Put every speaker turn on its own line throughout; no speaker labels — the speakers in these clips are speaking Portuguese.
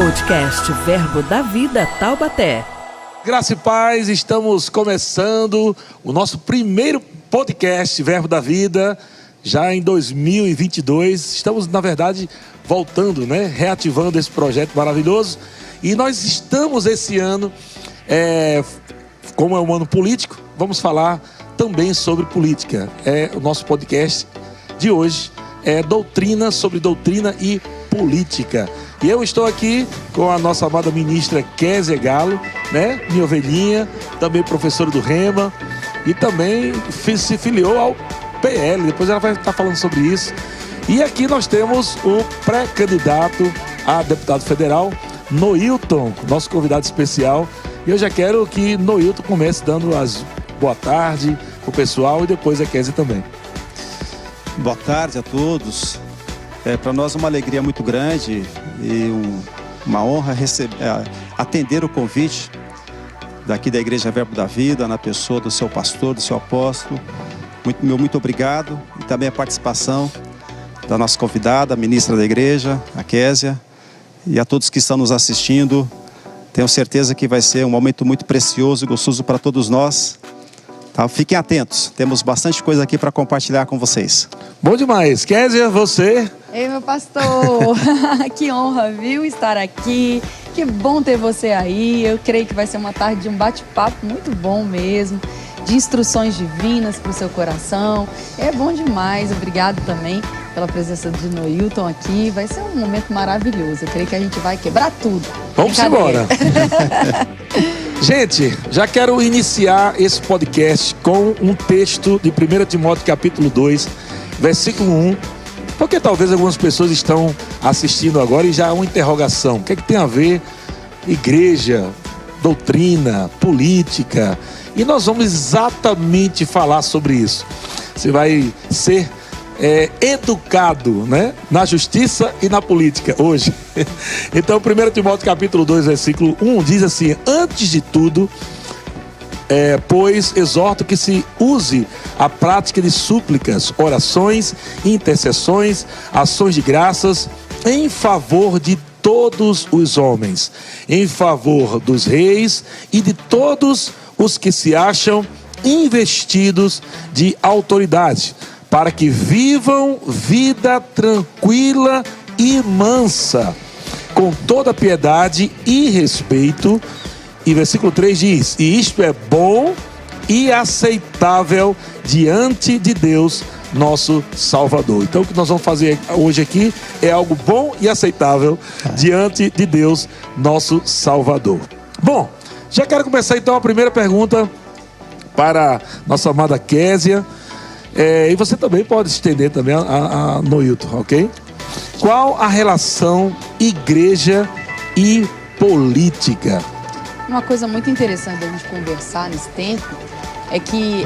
Podcast Verbo da Vida Taubaté.
Graça e paz, estamos começando o nosso primeiro podcast Verbo da Vida, já em 2022. Estamos, na verdade, voltando, reativando esse projeto maravilhoso. E nós estamos esse ano, como é um ano político, vamos falar também sobre política. O nosso podcast de hoje é sobre doutrina e política. E eu estou aqui com a nossa amada ministra Kézia Galo, minha ovelhinha, também professora do Rema, e também se filiou ao PL, depois ela vai estar falando sobre isso. E aqui nós temos o pré-candidato a deputado federal, Noilton, nosso convidado especial. E eu já quero que Noilton comece dando as boa tarde pro pessoal e depois a Kézia também.
Boa tarde a todos. Para nós uma alegria muito grande e uma honra atender o convite daqui da Igreja Verbo da Vida, na pessoa do seu pastor, do seu apóstolo. Muito obrigado. E também a participação da nossa convidada, a ministra da igreja, a Kézia, e a todos que estão nos assistindo. Tenho certeza que vai ser um momento muito precioso e gostoso para todos nós. Tá? Fiquem atentos, temos bastante coisa aqui para compartilhar com vocês.
Bom demais. Kézia, você?
Ei, meu pastor, que honra, viu, estar aqui. Que bom ter você aí. Eu creio que vai ser uma tarde de um bate-papo muito bom mesmo, de instruções divinas para o seu coração. É bom demais. Obrigado também pela presença de Noilton aqui. Vai ser um momento maravilhoso. Eu creio que a gente vai quebrar tudo.
Vamos embora. Gente, já quero iniciar esse podcast com um texto de 1 Timóteo capítulo 2, versículo 1, porque talvez algumas pessoas estão assistindo agora e já há uma interrogação. O que é que tem a ver igreja, doutrina, política? E nós vamos exatamente falar sobre isso. Você vai ser educado, na justiça e na política hoje. Então, 1 Timóteo capítulo 2, versículo 1 diz assim: antes de tudo, pois exorto que se use a prática de súplicas, orações, intercessões, ações de graças em favor de todos os homens, em favor dos reis e de todos os que se acham investidos de autoridade, para que vivam vida tranquila e mansa, com toda piedade e respeito. E versículo 3 diz: e isto é bom e aceitável diante de Deus, nosso Salvador. Então o que nós vamos fazer hoje aqui é algo bom e aceitável diante de Deus, nosso Salvador. Bom, já quero começar então a primeira pergunta para nossa amada Kézia. E você também pode estender também a Noilton, ok? Qual a relação igreja e política?
Uma coisa muito interessante da gente conversar nesse tempo é que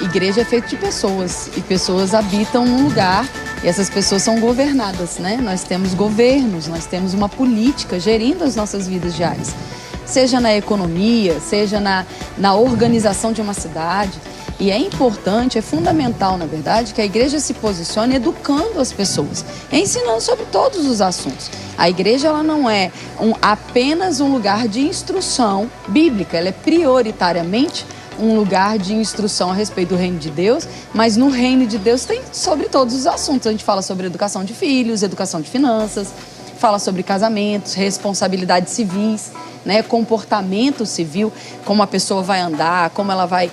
igreja é feita de pessoas, e pessoas habitam um lugar, e essas pessoas são governadas, Nós temos governos, nós temos uma política gerindo as nossas vidas diárias, seja na economia, seja na organização de uma cidade. E é importante, é fundamental, na verdade, que a igreja se posicione educando as pessoas, ensinando sobre todos os assuntos. A igreja ela não é apenas um lugar de instrução bíblica, ela é prioritariamente um lugar de instrução a respeito do reino de Deus, mas no reino de Deus tem sobre todos os assuntos. A gente fala sobre educação de filhos, educação de finanças, fala sobre casamentos, responsabilidades civis, comportamento civil, como a pessoa vai andar, como ela vai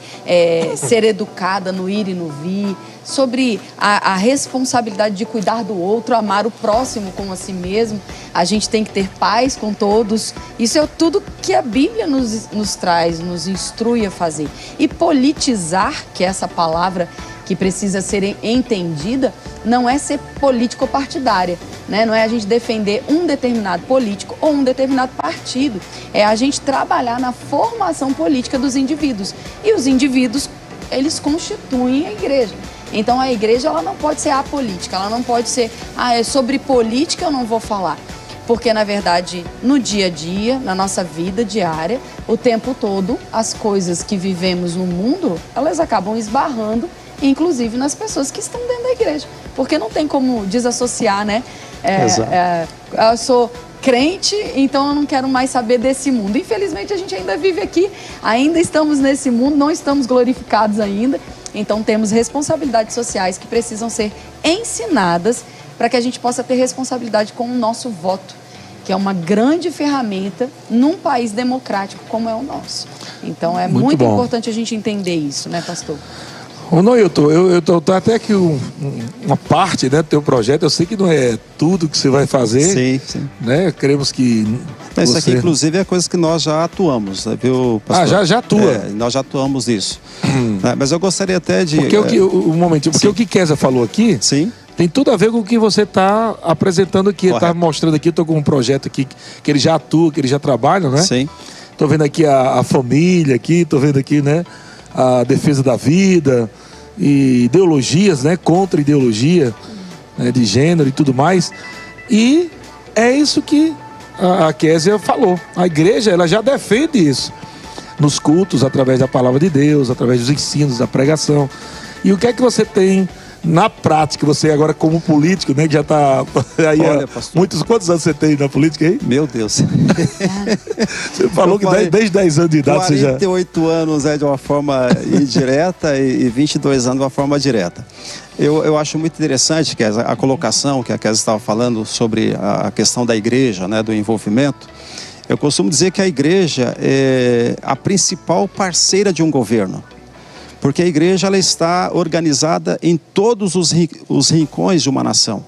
ser educada no ir e no vir, sobre a responsabilidade de cuidar do outro, amar o próximo como a si mesmo. A gente tem que ter paz com todos. Isso é tudo que a Bíblia nos traz, nos instrui a fazer. E politizar, que é essa palavra que precisa ser entendida, não é ser político-partidária, Não é a gente defender um determinado político ou um determinado partido. É a gente trabalhar na formação política dos indivíduos. E os indivíduos, eles constituem a igreja. Então a igreja ela não pode ser apolítica, ela não pode ser, sobre política eu não vou falar. Porque, na verdade, no dia a dia, na nossa vida diária, o tempo todo, as coisas que vivemos no mundo, elas acabam esbarrando, inclusive nas pessoas que estão dentro da igreja. Porque não tem como desassociar, né? Eu sou crente, então eu não quero mais saber desse mundo. Infelizmente a gente ainda vive aqui, ainda estamos nesse mundo, não estamos glorificados ainda. Então temos responsabilidades sociais que precisam ser ensinadas para que a gente possa ter responsabilidade com o nosso voto, que é uma grande ferramenta num país democrático como é o nosso. Então é muito importante a gente entender isso, né, pastor?
Ô Noilton, eu tô até aqui uma parte, né, do teu projeto. Eu sei que não é tudo que você vai fazer.
Sim.
Né? Queremos que
Isso aqui, inclusive, é coisa que nós já atuamos, né, viu, pastor?
Já atua.
Nós já atuamos nisso. Mas eu gostaria até de...
Porque o que Kézia falou aqui...
Sim.
Tem tudo a ver com o que você está apresentando aqui. Está mostrando aqui, estou com um projeto aqui que ele já atua, que ele já trabalha, né?
Sim.
Estou vendo aqui a família aqui, estou vendo aqui, né, a defesa da vida e ideologias, né, contra ideologia, né, de gênero e tudo mais. E é isso que a Kézia falou. A igreja, ela já defende isso nos cultos, através da palavra de Deus, através dos ensinos, da pregação. E o que é que você tem na prática, você agora como político, né, que já está aí. Olha, quantos anos você tem na política aí?
Meu Deus.
Você falou que desde 10 anos de idade você já...
48 anos de uma forma indireta e 22 anos de uma forma direta. Eu acho muito interessante que a colocação que a Kézia estava falando sobre a questão da igreja, né, do envolvimento. Eu costumo dizer que a igreja é a principal parceira de um governo. Porque a igreja, ela está organizada em todos os rincões de uma nação.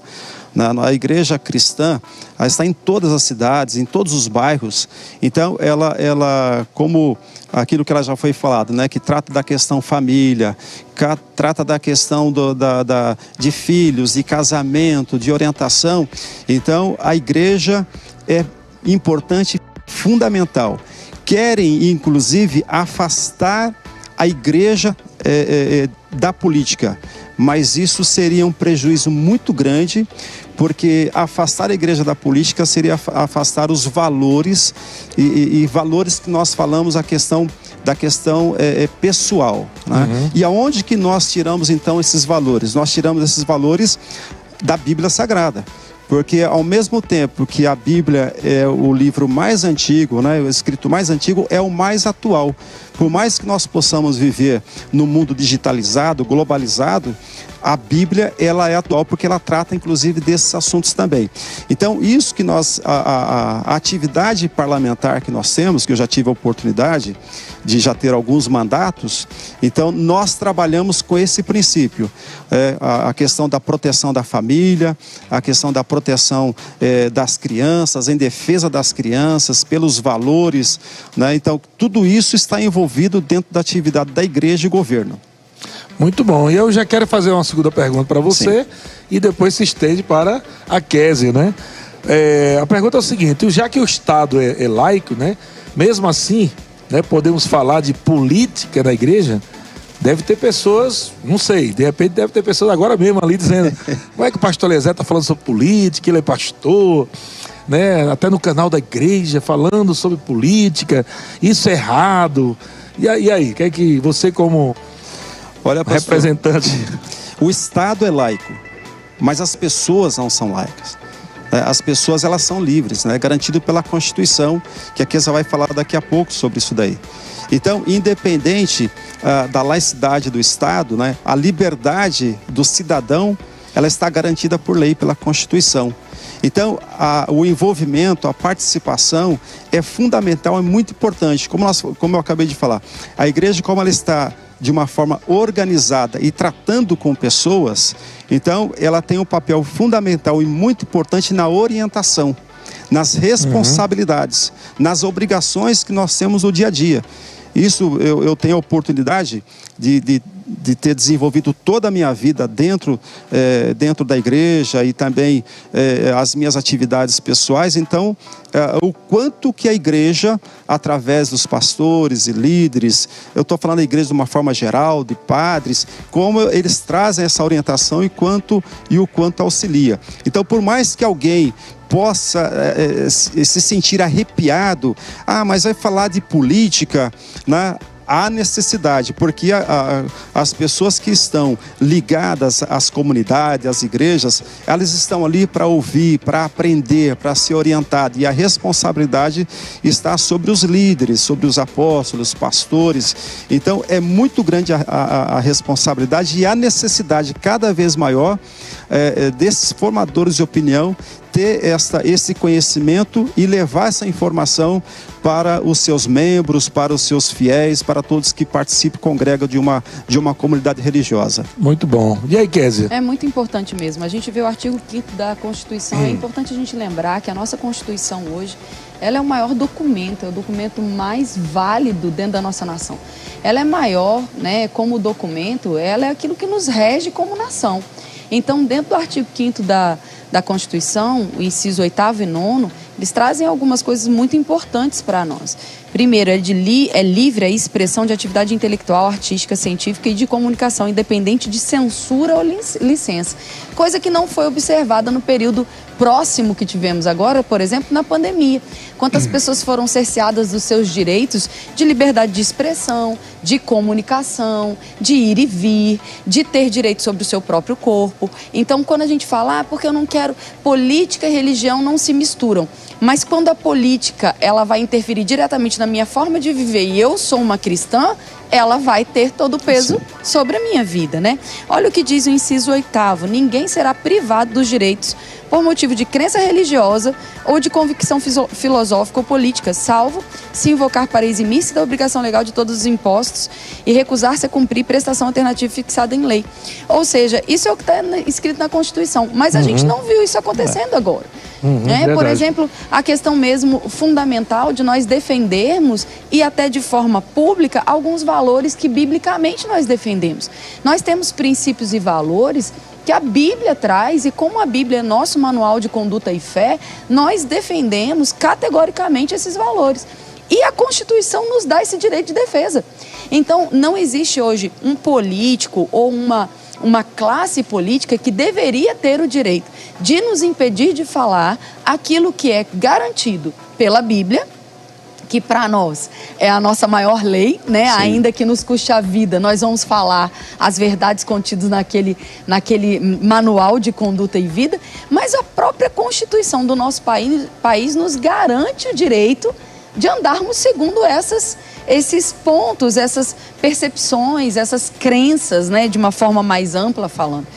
A igreja cristã, ela está em todas as cidades, em todos os bairros. Então, ela como aquilo que ela já foi falado, né, que trata da questão família, trata da questão de filhos, de casamento, de orientação. Então, a igreja é importante, fundamental. Querem, inclusive, afastar a igreja da política, mas isso seria um prejuízo muito grande, porque afastar a igreja da política seria afastar os valores e valores que nós falamos da questão pessoal, né? E aonde que nós tiramos então esses valores? Nós tiramos esses valores da Bíblia Sagrada. Porque ao mesmo tempo que a Bíblia é o livro mais antigo, né, o escrito mais antigo, é o mais atual. Por mais que nós possamos viver no mundo digitalizado, globalizado, a Bíblia, ela é atual porque ela trata inclusive desses assuntos também. Então isso que a atividade parlamentar que nós temos, que eu já tive a oportunidade de já ter alguns mandatos, então nós trabalhamos com esse princípio, a questão da proteção da família, a questão da proteção das crianças, em defesa das crianças, pelos valores, né? Então tudo isso está envolvido dentro da atividade da igreja e governo.
Muito bom. E eu já quero fazer uma segunda pergunta para você. Sim. E depois se estende para a Kézia, né? A pergunta é o seguinte: já que o Estado é laico, né? Mesmo assim, né, podemos falar de política na igreja? Deve ter pessoas, não sei, de repente deve ter pessoas agora mesmo ali dizendo como é que o pastor Eliezer está falando sobre política, ele é pastor, né? Até no canal da igreja falando sobre política, isso é errado. E aí, o que é que você como... Olha, pastor, representante.
O Estado é laico, mas as pessoas não são laicas. As pessoas, elas são livres, né? Garantido pela Constituição, que a Kézia vai falar daqui a pouco sobre isso daí. Então, independente da laicidade do Estado, né, a liberdade do cidadão, ela está garantida por lei, pela Constituição. Então, o envolvimento, a participação é fundamental, é muito importante. Como eu acabei de falar, a igreja, como ela está de uma forma organizada e tratando com pessoas, então ela tem um papel fundamental e muito importante na orientação, nas responsabilidades, nas obrigações que nós temos no dia a dia. Isso eu tenho a oportunidade de ter desenvolvido toda a minha vida dentro da igreja e também as minhas atividades pessoais. Então, o quanto que a igreja, através dos pastores e líderes, eu estou falando da igreja de uma forma geral, de padres, como eles trazem essa orientação e o quanto auxilia. Então, por mais que alguém possa se sentir arrepiado, mas vai falar de política, né? há necessidade, porque as pessoas que estão ligadas às comunidades, às igrejas, elas estão ali para ouvir, para aprender, para ser orientado, e a responsabilidade está sobre os líderes, sobre os apóstolos, pastores. Então é muito grande a responsabilidade e a necessidade cada vez maior desses formadores de opinião ter esse conhecimento e levar essa informação para os seus membros, para os seus fiéis, para todos que participam e congregam de uma comunidade religiosa.
Muito bom. E aí, Kézia?
É muito importante mesmo. A gente vê o artigo 5º da Constituição. É importante a gente lembrar que a nossa Constituição hoje, ela é o maior documento, é o documento mais válido dentro da nossa nação. Ela é maior, né, como documento, ela é aquilo que nos rege como nação. Então, dentro do artigo 5º da Constituição, o inciso 8º e 9º, eles trazem algumas coisas muito importantes para nós. Primeiro, é livre a expressão de atividade intelectual, artística, científica e de comunicação, independente de censura ou licença. Coisa que não foi observada no período próximo que tivemos agora, por exemplo, na pandemia. Quantas pessoas foram cerceadas dos seus direitos de liberdade de expressão, de comunicação, de ir e vir, de ter direito sobre o seu próprio corpo. Então, quando a gente fala, porque eu não quero, política e religião não se misturam. Mas quando a política ela vai interferir diretamente na minha forma de viver e eu sou uma cristã, ela vai ter todo o peso sobre a minha vida, né? Olha o que diz o inciso 8º: ninguém será privado dos direitos por motivo de crença religiosa ou de convicção filosófica ou política, salvo se invocar para eximir-se da obrigação legal de todos os impostos e recusar-se a cumprir prestação alternativa fixada em lei. Ou seja, isso é o que está escrito na Constituição, mas a gente não viu isso acontecendo agora. Por exemplo, a questão mesmo fundamental de nós defendermos, e até de forma pública, alguns valores que biblicamente nós defendemos. Nós temos princípios e valores que a Bíblia traz, e como a Bíblia é nosso manual de conduta e fé, nós defendemos categoricamente esses valores. E a Constituição nos dá esse direito de defesa. Então, não existe hoje um político ou uma classe política que deveria ter o direito de nos impedir de falar aquilo que é garantido pela Bíblia, que para nós é a nossa maior lei, né? Ainda que nos custe a vida, nós vamos falar as verdades contidas naquele manual de conduta e vida, mas a própria Constituição do nosso país nos garante o direito de andarmos segundo esses pontos, essas percepções, essas crenças, né, de uma forma mais ampla falando.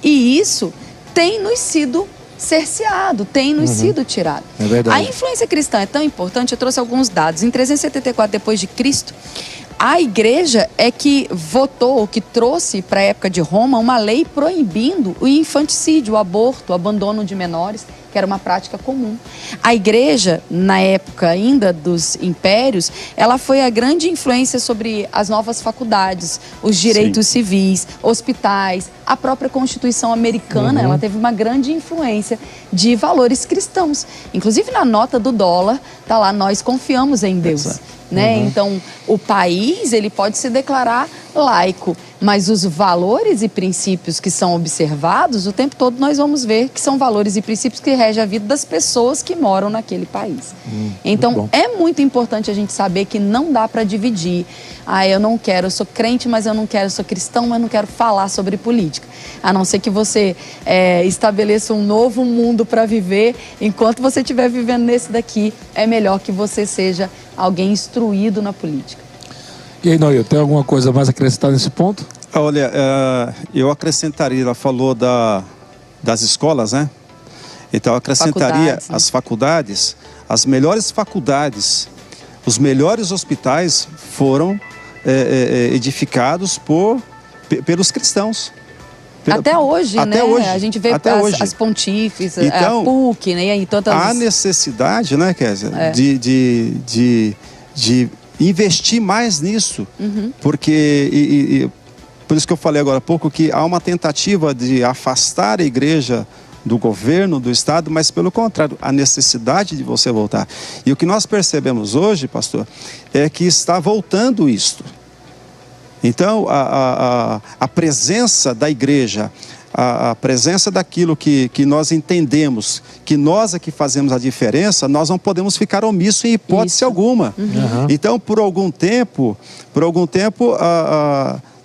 E isso tem nos sido cerceado, tem nos sido tirado.
É verdade.
A influência cristã é tão importante, eu trouxe alguns dados. Em 374 depois de Cristo, a igreja é que votou, que trouxe para a época de Roma uma lei proibindo o infanticídio, o aborto, o abandono de menores, que era uma prática comum. A igreja, na época ainda dos impérios, ela foi a grande influência sobre as novas faculdades, os direitos civis, hospitais, a própria Constituição americana, ela teve uma grande influência de valores cristãos. Inclusive na nota do dólar, tá lá, nós confiamos em Deus. Né? Então, o país ele pode se declarar laico, mas os valores e princípios que são observados, o tempo todo nós vamos ver que são valores e princípios que regem a vida das pessoas que moram naquele país. Então, é muito importante a gente saber que não dá para dividir. Eu não quero, eu sou crente, mas eu não quero, eu sou cristão, mas não quero falar sobre política. A não ser que você estabeleça um novo mundo para viver, enquanto você estiver vivendo nesse daqui, é melhor que você seja alguém instruído na política.
E aí, Noel, tem alguma coisa mais a acrescentar nesse ponto?
Olha, eu acrescentaria, ela falou das escolas, né? Então, eu acrescentaria as faculdades, as melhores faculdades, os melhores hospitais foram edificados pelos cristãos.
Até hoje,
até
né?
Hoje,
a gente vê as pontífices,
então,
a PUC, né? E tantas...
Há necessidade, né, Kézia, de investir mais nisso, porque, por isso que eu falei agora há pouco, que há uma tentativa de afastar a igreja do governo, do Estado, mas pelo contrário, a necessidade de você voltar. E o que nós percebemos hoje, pastor, é que está voltando isto. Então, a presença da igreja, a presença daquilo que nós entendemos, que nós é que fazemos a diferença, nós não podemos ficar omissos em hipótese alguma. Então, por algum tempo,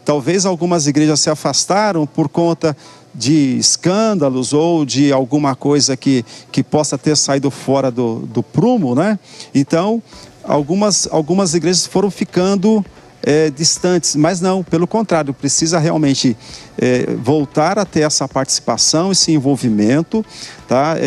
talvez algumas igrejas se afastaram por conta de escândalos ou de alguma coisa que possa ter saído fora do prumo, né? Então, algumas igrejas foram ficando distantes, mas não, pelo contrário, precisa realmente voltar a ter essa participação, esse envolvimento, tá?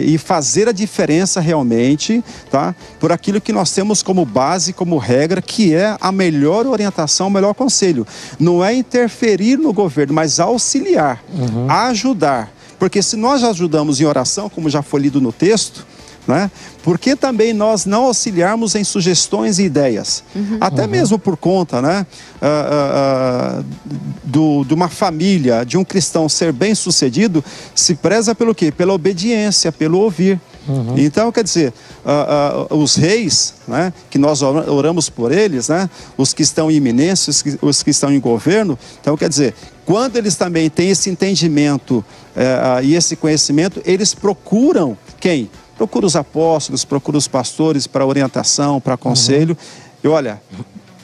E fazer a diferença realmente, tá? Por aquilo que nós temos como base, como regra, que é a melhor orientação, o melhor conselho. Não é interferir no governo, mas auxiliar, ajudar. Porque se nós ajudamos em oração, como já foi lido no texto, né? Por que também nós não auxiliarmos em sugestões e ideias? Até mesmo por conta, né? De uma família, de um cristão ser bem sucedido, se preza pelo quê? Pela obediência, pelo ouvir. Então, quer dizer, os reis, né, que nós oramos por eles, né, os que estão em iminência, os que estão em governo, então, quer dizer, quando eles também têm esse entendimento e esse conhecimento, eles procuram quem? Procura os apóstolos, procura os pastores para orientação, para conselho. E olha,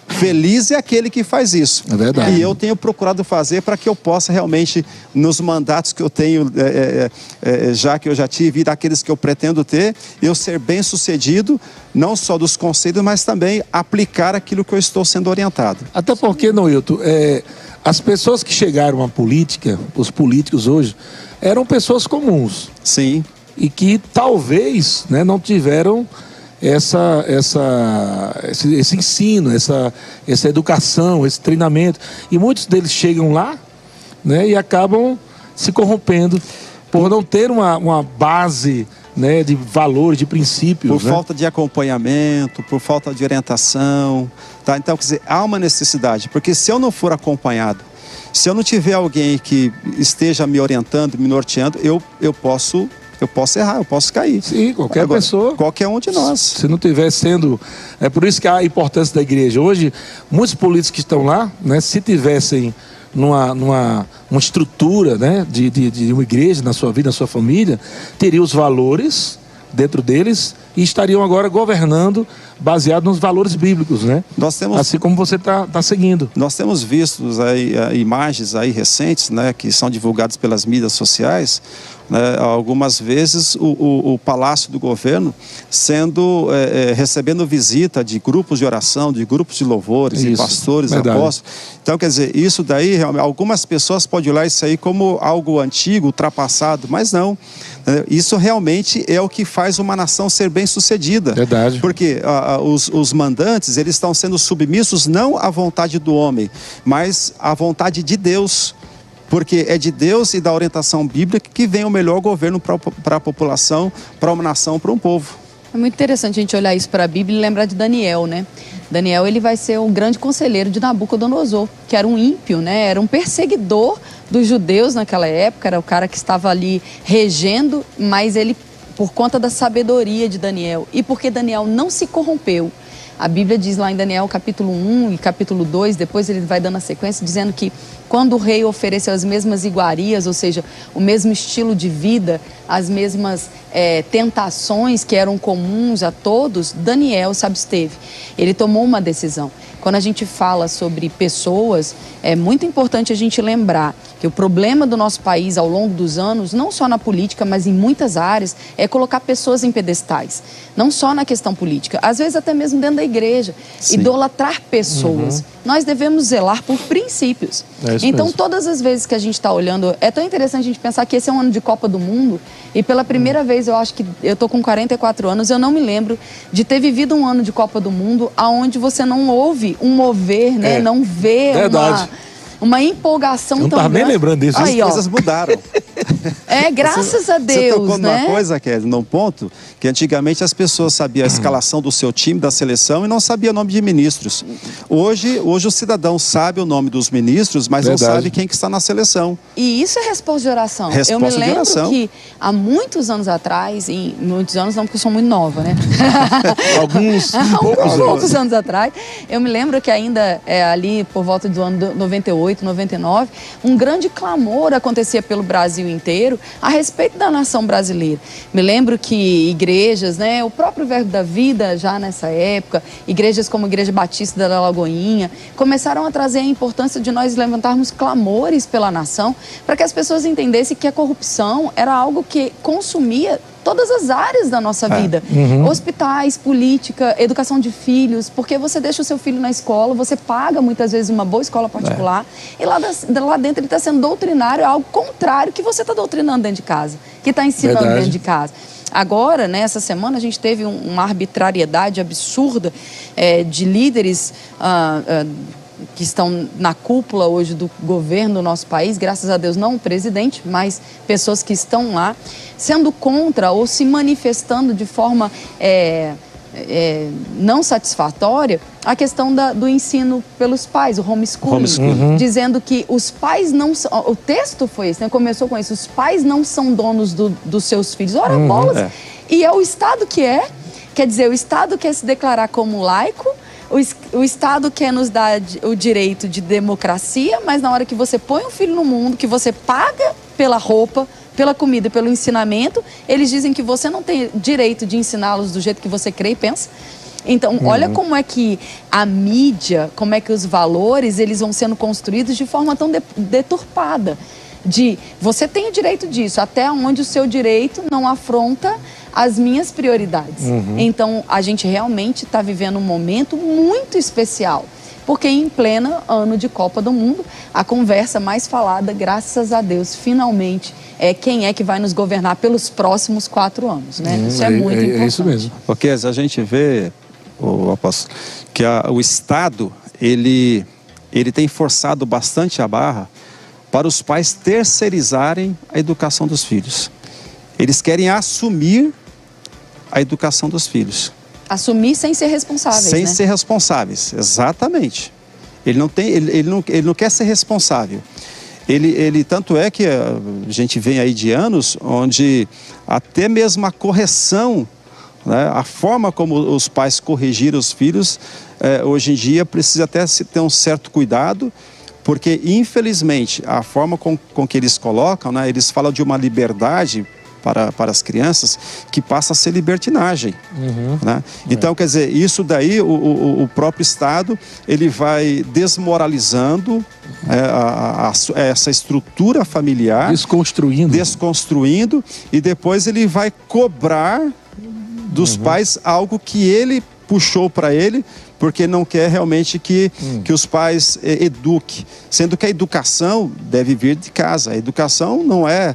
feliz é aquele que faz isso.
É verdade.
E eu tenho procurado fazer para que eu possa realmente, nos mandatos que eu tenho, que eu já tive, e daqueles que eu pretendo ter, eu ser bem sucedido, não só dos conselhos, mas também aplicar aquilo que eu estou sendo orientado.
Até porque, Noilton, as pessoas que chegaram à política, os políticos hoje, eram pessoas comuns.
Sim.
E que talvez, né, não tiveram esse ensino, essa educação, esse treinamento. E muitos deles chegam lá, né, e acabam se corrompendo por não ter uma base, né, de valores, de princípios.
Por falta de acompanhamento, por falta de orientação. Tá? Então, quer dizer, há uma necessidade. Porque se eu não for acompanhado, se eu não tiver alguém que esteja me orientando, me norteando, eu posso errar, eu posso cair.
Sim, qualquer pessoa.
Qualquer um de nós.
Se não estiver sendo... É por isso que há a importância da igreja. Hoje, muitos políticos que estão lá, né, se tivessem uma estrutura, né, de uma igreja na sua vida, na sua família, teriam os valores dentro deles e estariam agora governando baseado nos valores bíblicos, né? Assim como você está seguindo.
Nós temos visto aí, imagens aí recentes, né, que são divulgadas pelas mídias sociais, né, algumas vezes o palácio do governo recebendo visita de grupos de oração, de grupos de louvores, e pastores, apóstolos. Então, quer dizer, isso daí, realmente, algumas pessoas podem olhar isso aí como algo antigo, ultrapassado, mas não. Isso realmente é o que faz uma nação ser bem sucedida.
Verdade.
Porque os mandantes, eles estão sendo submissos não à vontade do homem, mas à vontade de Deus. Porque é de Deus e da orientação bíblica que vem o melhor governo para a população, para uma nação, para um povo.
É muito interessante a gente olhar isso para a Bíblia e lembrar de Daniel, né? Daniel, ele vai ser o grande conselheiro de Nabucodonosor, que era um ímpio, né? Era um perseguidor dos judeus naquela época, era o cara que estava ali regendo, mas ele, por conta da sabedoria de Daniel e porque Daniel não se corrompeu, a Bíblia diz lá em Daniel capítulo 1 e capítulo 2, depois ele vai dando a sequência, dizendo que quando o rei ofereceu as mesmas iguarias, ou seja, o mesmo estilo de vida, as mesmas tentações que eram comuns a todos, Daniel se absteve. Ele tomou uma decisão. Quando a gente fala sobre pessoas, é muito importante a gente lembrar que o problema do nosso país ao longo dos anos, não só na política, mas em muitas áreas, é colocar pessoas em pedestais. Não só na questão política, às vezes até mesmo dentro da igreja. Sim. Idolatrar pessoas. Nós devemos zelar por princípios. Então, mesmo. Todas as vezes que a gente está olhando, é tão interessante a gente pensar que esse é um ano de Copa do Mundo e pela primeira vez, eu acho que eu estou com 44 anos, eu não me lembro de ter vivido um ano de Copa do Mundo onde você não ouve um mover, né? Não vê uma empolgação tão grande.
Eu não estava nem lembrando disso.
As coisas mudaram.
Graças a Deus,
você tocou numa coisa, Kelly, num ponto, que antigamente as pessoas sabiam a escalação do seu time, da seleção, e não sabiam o nome de ministros. Hoje o cidadão sabe o nome dos ministros, mas não sabe quem que está na seleção.
E isso é resposta de oração. Eu me lembro que há muitos anos atrás, muitos anos não, porque eu sou muito nova, né?
Alguns
poucos anos atrás, eu me lembro que ainda ali por volta do ano 98, 99, um grande clamor acontecia pelo Brasil inteiro a respeito da nação brasileira. Me lembro que igrejas, né, o próprio Verbo da Vida já nessa época, igrejas como a Igreja Batista da Lagoinha, começaram a trazer a importância de nós levantarmos clamores pela nação, para que as pessoas entendessem que a corrupção era algo que consumia todas as áreas da nossa vida. Hospitais, política, educação de filhos, porque você deixa o seu filho na escola, você paga muitas vezes uma boa escola particular, e lá dentro ele está sendo doutrinário, é algo contrário que você está doutrinando dentro de casa, que está ensinando dentro de casa. Agora, nessa semana, a gente teve uma arbitrariedade absurda de líderes que estão na cúpula hoje do governo do nosso país, graças a Deus não o presidente, mas pessoas que estão lá, sendo contra ou se manifestando de forma não satisfatória a questão do ensino pelos pais, o homeschooling, dizendo que os pais não são, o texto foi esse, né? Começou com isso, os pais não são donos dos seus filhos, ora bolas, e é o Estado que quer dizer, o Estado quer se declarar como laico, o Estado quer nos dar o direito de democracia, mas na hora que você põe um filho no mundo, que você paga pela roupa, pela comida, pelo ensinamento, eles dizem que você não tem direito de ensiná-los do jeito que você crê e pensa. Então, olha como é que a mídia, como é que os valores, eles vão sendo construídos de forma tão deturpada. De você tem o direito disso, até onde o seu direito não afronta as minhas prioridades. Então, a gente realmente está vivendo um momento muito especial, porque em pleno ano de Copa do Mundo, a conversa mais falada, graças a Deus, finalmente, é quem é que vai nos governar pelos próximos 4 anos, né? Isso é muito importante.
É isso mesmo.
Porque a gente vê, apóstolo, que o Estado, ele tem forçado bastante a barra para os pais terceirizarem a educação dos filhos. Eles querem assumir a educação dos filhos.
Assumir sem ser responsáveis,
sem ser responsáveis, exatamente. Ele não quer ser responsável. Ele tanto é que a gente vem aí de anos onde até mesmo a correção, né, a forma como os pais corrigiram os filhos, hoje em dia precisa até se ter um certo cuidado, porque infelizmente a forma com que eles colocam, né, eles falam de uma liberdade para as crianças que passa a ser libertinagem, né? Então, quer dizer, isso daí o próprio Estado ele vai desmoralizando essa estrutura familiar, desconstruindo, e depois ele vai cobrar dos pais algo que ele puxou para ele, porque não quer realmente que os pais eduquem, sendo que a educação deve vir de casa. A educação não é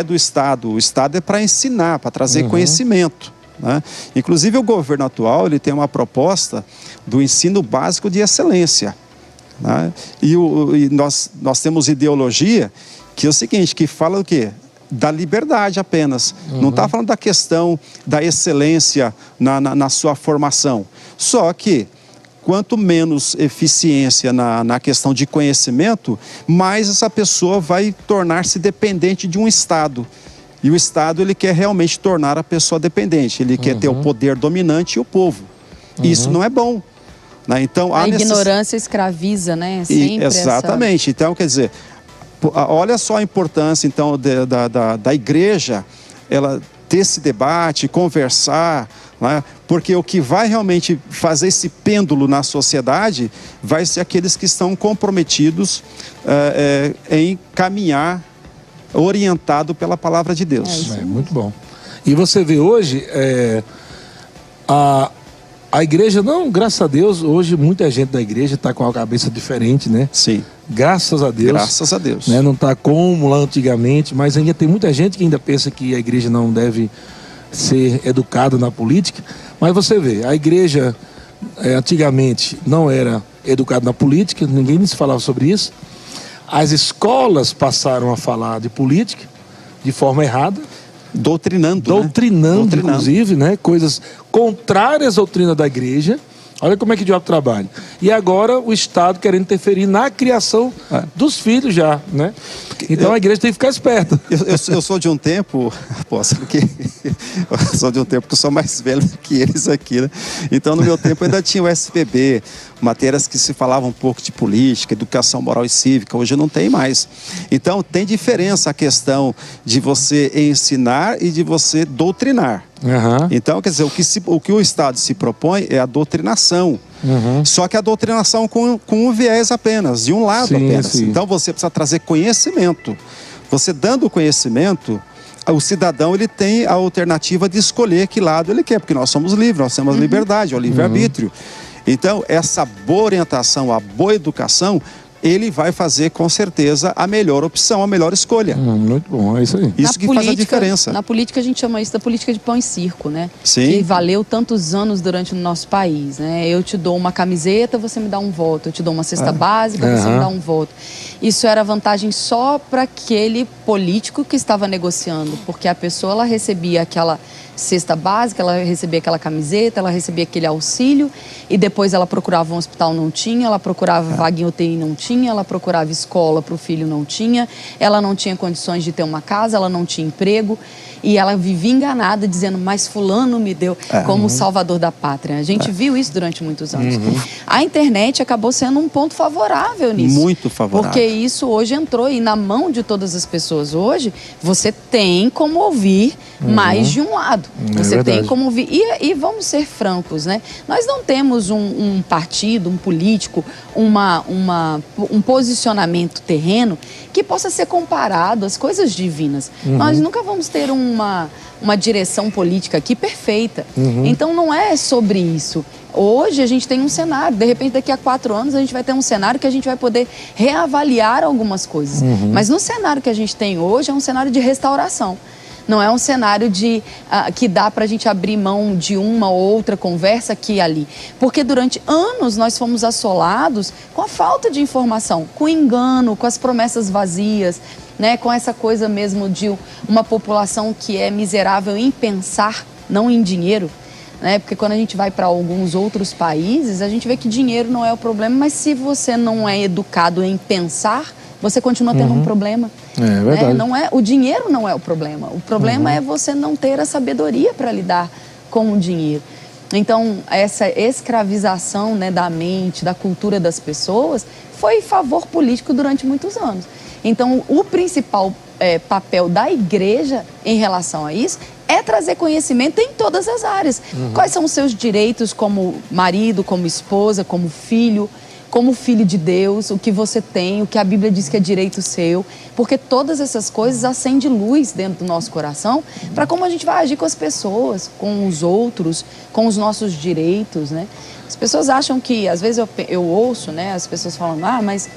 do Estado, o Estado é para ensinar, para trazer conhecimento, né? Inclusive o governo atual ele tem uma proposta do ensino básico de excelência, né? E nós temos ideologia que é o seguinte, que fala o quê? Da liberdade apenas, não está falando da questão da excelência na sua formação, só que quanto menos eficiência na questão de conhecimento, mais essa pessoa vai tornar-se dependente de um Estado. E o Estado ele quer realmente tornar a pessoa dependente, ele quer ter o poder dominante e o povo. Isso não é bom, né? Então,
a ignorância escraviza, né?
Exatamente. Então, quer dizer, olha só a importância então da igreja, ela ter esse debate, conversar, né? Porque o que vai realmente fazer esse pêndulo na sociedade vai ser aqueles que estão comprometidos em caminhar orientado pela palavra de Deus.
Muito bom. E você vê hoje a igreja, não, graças a Deus, hoje muita gente da igreja está com a cabeça diferente, né?
Sim.
Graças a Deus.
Graças a Deus.
Né? Não está como lá antigamente, mas ainda tem muita gente que ainda pensa que a igreja não deve ser educada na política. Mas você vê, a igreja antigamente não era educada na política, ninguém se falava sobre isso. As escolas passaram a falar de política, de forma errada.
Doutrinando,
Inclusive, né? Coisas contrárias à doutrina da igreja. Olha como é que o diabo trabalha. E agora o Estado querendo interferir na criação dos filhos já, né? Então a igreja tem que ficar esperta.
Eu sou de um tempo, apóstolo, que eu sou de um tempo que eu sou mais velho do que eles aqui, né? Então no meu tempo ainda tinha o SPB, matérias que se falavam um pouco de política, educação moral e cívica. Hoje não tem mais. Então tem diferença a questão de você ensinar e de você doutrinar.
Uhum.
Então, quer dizer, o que o Estado se propõe é a doutrinação. Uhum. Só que a doutrinação com um viés apenas, de um lado apenas. Sim. Então você precisa trazer conhecimento. Você dando conhecimento, o cidadão ele tem a alternativa de escolher que lado ele quer, porque nós somos livres, nós temos liberdade, o livre-arbítrio. Então, essa boa orientação, a boa educação, ele vai fazer com certeza a melhor opção, a melhor escolha.
Muito bom, é isso aí.
Isso que faz a diferença.
Na política a gente chama isso da política de pão e circo, né?
Sim.
Que valeu tantos anos durante o nosso país, né? Eu te dou uma camiseta, você me dá um voto. Eu te dou uma cesta básica, você me dá um voto. Isso era vantagem só para aquele político que estava negociando, porque a pessoa ela recebia aquela cesta básica, ela recebia aquela camiseta, ela recebia aquele auxílio e depois ela procurava um hospital, não tinha, ela procurava vaga em UTI, não tinha, ela procurava escola para o filho, não tinha, ela não tinha condições de ter uma casa, ela não tinha emprego e ela vivia enganada dizendo, mas fulano me deu como salvador da pátria. A gente viu isso durante muitos anos. A internet acabou sendo um ponto favorável nisso.
Muito favorável.
Porque isso hoje entrou e na mão de todas as pessoas hoje, você tem como ouvir mais de um lado. Você tem como ouvir. E vamos ser francos, né? Nós não temos um partido, um político, um posicionamento terreno que possa ser comparado às coisas divinas. Nós nunca vamos ter uma direção política aqui perfeita. Então não é sobre isso. Hoje a gente tem um cenário, de repente daqui a 4 anos a gente vai ter um cenário que a gente vai poder reavaliar algumas coisas. Mas no cenário que a gente tem hoje é um cenário de restauração. Não é um cenário que dá para a gente abrir mão de uma ou outra conversa aqui e ali. Porque durante anos nós fomos assolados com a falta de informação, com o engano, com as promessas vazias, né? Com essa coisa mesmo de uma população que é miserável em pensar, não em dinheiro. Né? Porque quando a gente vai para alguns outros países, a gente vê que dinheiro não é o problema, mas se você não é educado em pensar, você continua tendo um problema.
É verdade.
Né? Não é, o dinheiro não é o problema. O problema é você não ter a sabedoria para lidar com o dinheiro. Então, essa escravização, né, da mente, da cultura das pessoas, foi favor político durante muitos anos. Então, o principal papel da igreja em relação a isso é trazer conhecimento em todas as áreas. Quais são os seus direitos como marido, como esposa, como filho de Deus, o que você tem, o que a Bíblia diz que é direito seu, porque todas essas coisas acendem luz dentro do nosso coração para como a gente vai agir com as pessoas, com os outros, com os nossos direitos, né? As pessoas acham que, às vezes eu ouço, né, as pessoas falando, mas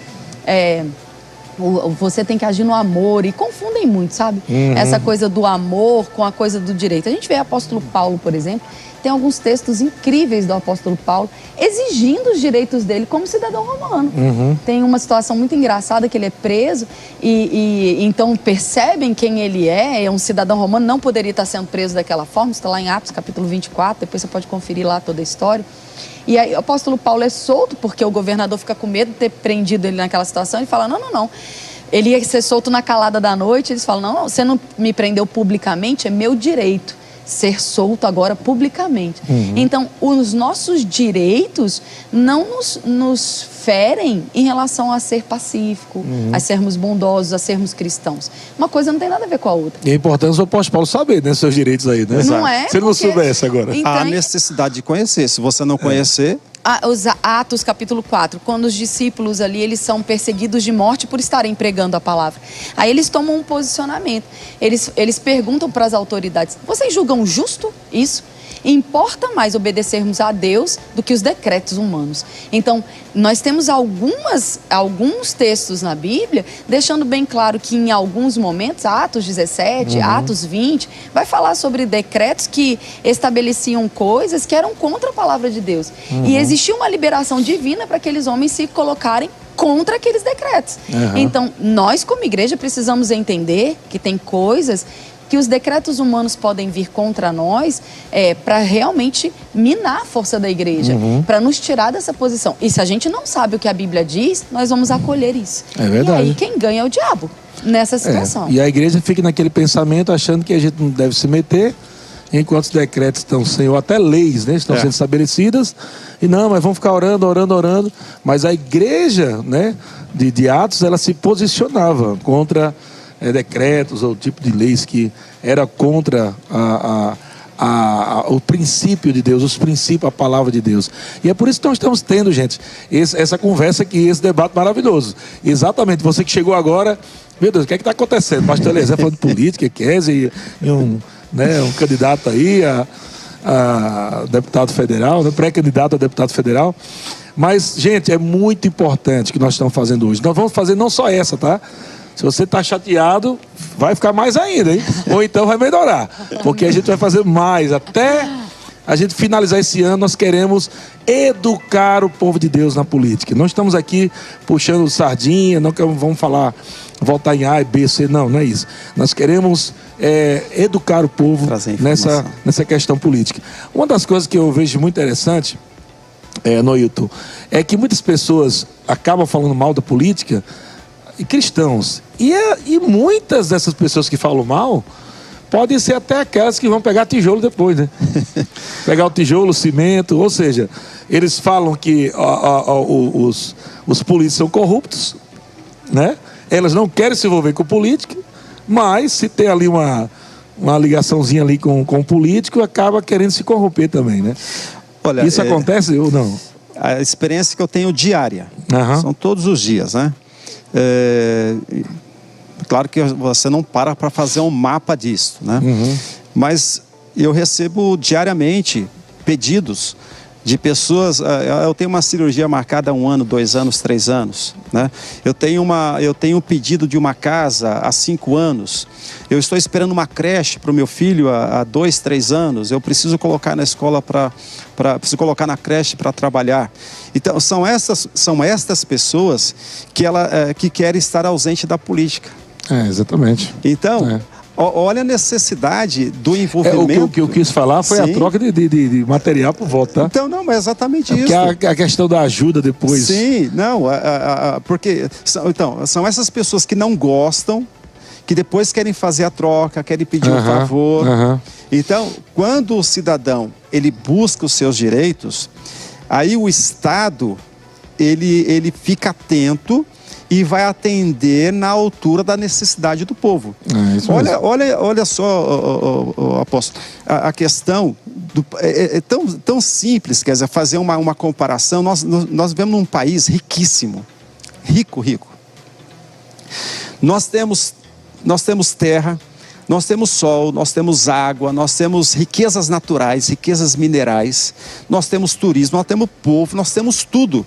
você tem que agir no amor, e confundem muito, sabe? Essa coisa do amor com a coisa do direito. A gente vê o apóstolo Paulo, por exemplo, tem alguns textos incríveis do apóstolo Paulo exigindo os direitos dele como cidadão romano. Tem uma situação muito engraçada que ele é preso e então percebem quem ele é um cidadão romano, não poderia estar sendo preso daquela forma, está lá em Atos capítulo 24, depois você pode conferir lá toda a história. E aí o apóstolo Paulo é solto porque o governador fica com medo de ter prendido ele naquela situação, ele fala, não. Ele ia ser solto na calada da noite, eles falam, não, você não me prendeu publicamente, é meu direito ser solto agora publicamente. Então, os nossos direitos não nos ferem em relação a ser pacífico, a sermos bondosos, a sermos cristãos. Uma coisa não tem nada a ver com a outra.
E é importante o apóstolo Paulo saber, né, seus direitos aí, né?
Não é?
Se ele não soubesse agora.
Então,
há necessidade de conhecer. Se você não conhecer...
Os Atos capítulo 4, quando os discípulos ali, eles são perseguidos de morte por estarem pregando a palavra. Aí eles tomam um posicionamento. Eles perguntam para as autoridades, vocês julgam justo isso? importa mais obedecermos a Deus do que os decretos humanos. Então, nós temos alguns textos na Bíblia deixando bem claro que em alguns momentos, Atos 17, Atos 20, vai falar sobre decretos que estabeleciam coisas que eram contra a palavra de Deus. E existia uma liberação divina para aqueles homens se colocarem contra aqueles decretos. Então, nós como igreja precisamos entender que tem coisas que os decretos humanos podem vir contra nós para realmente minar a força da igreja, para nos tirar dessa posição. E se a gente não sabe o que a Bíblia diz, nós vamos acolher isso.
É verdade.
E aí quem ganha é o diabo nessa situação.
E a igreja fica naquele pensamento achando que a gente não deve se meter, enquanto os decretos estão sendo, ou até leis, né, estão sendo estabelecidas, e não, mas vamos ficar orando. Mas a igreja, né, de Atos, ela se posicionava contra decretos ou tipo de leis que era contra o princípio de Deus, os princípios, a palavra de Deus. E é por isso que nós estamos tendo, gente, essa conversa aqui, esse debate maravilhoso. Exatamente, você que chegou agora, meu Deus, o que é que está acontecendo? Pastor Eliezer falando de política, Kézia e um candidato aí a deputado federal, pré-candidato a deputado federal. Mas, gente, é muito importante o que nós estamos fazendo hoje. Nós vamos fazer não só essa, tá? Se você está chateado, vai ficar mais ainda, hein? Ou então vai melhorar. Porque a gente vai fazer mais. Até a gente finalizar esse ano, nós queremos educar o povo de Deus na política. Não estamos aqui puxando sardinha, não vamos voltar em A, B, C, não é isso. Nós queremos educar o povo nessa questão política. Uma das coisas que eu vejo muito interessante no YouTube é que muitas pessoas acabam falando mal da política, e cristãos. E muitas dessas pessoas que falam mal podem ser até aquelas que vão pegar tijolo depois, né? Pegar o tijolo, o cimento, ou seja, eles falam que os políticos são corruptos, né? Elas não querem se envolver com política, mas se tem ali uma ligaçãozinha ali com o político, acaba querendo se corromper também, né? Olha, isso acontece ou não?
A experiência que eu tenho diária, são todos os dias, né? Claro que você não para fazer um mapa disso, né? Mas eu recebo diariamente pedidos de pessoas. Eu tenho uma cirurgia marcada há 1 ano, 2 anos, 3 anos, né? Eu tenho um pedido de uma casa há 5 anos. Eu estou esperando uma creche para o meu filho há 2, 3 anos. Eu preciso colocar na escola preciso colocar na creche para trabalhar. Então são estas pessoas que querem estar ausente da política.
Exatamente.
Então, olha a necessidade do envolvimento.
O que eu quis falar foi a troca de material por voto, tá?
Então, não, mas é exatamente isso.
Porque a questão da ajuda depois.
Sim, não, porque são essas pessoas que não gostam, que depois querem fazer a troca, querem pedir um favor. Então, quando o cidadão ele busca os seus direitos, aí o Estado ele fica atento e vai atender na altura da necessidade do povo. Olha só, apóstolo, a questão é tão simples, quer dizer, fazer uma comparação. Nós vivemos num país riquíssimo, rico. Nós temos terra, nós temos sol, nós temos água, nós temos riquezas naturais, riquezas minerais, nós temos turismo, nós temos povo, nós temos tudo.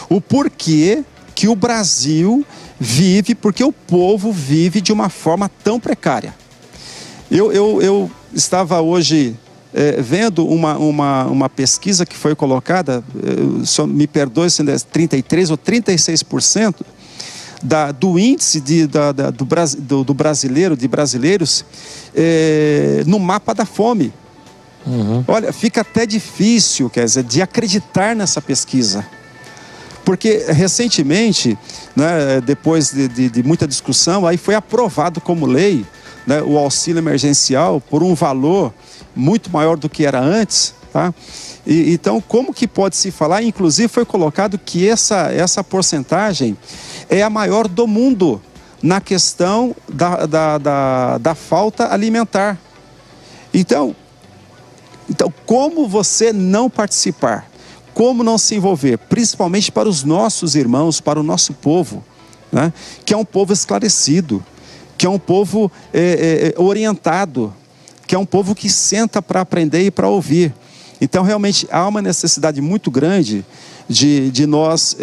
O porquê que o Brasil vive, porque o povo vive de uma forma tão precária. Eu estava hoje vendo uma pesquisa que foi colocada, me perdoe se é 33% ou 36%, do índice do brasileiros no mapa da fome. Olha, fica até difícil, quer dizer, de acreditar nessa pesquisa. Porque recentemente, né, depois de muita discussão, aí foi aprovado como lei, né, o auxílio emergencial por um valor muito maior do que era antes, tá? Então, como que pode se falar? Inclusive foi colocado que essa porcentagem é a maior do mundo na questão da falta alimentar. Então, como você não participar? Como não se envolver? Principalmente para os nossos irmãos, para o nosso povo, né? Que é um povo esclarecido, que é um povo orientado, que é um povo que senta para aprender e para ouvir. Então, realmente, há uma necessidade muito grande de nós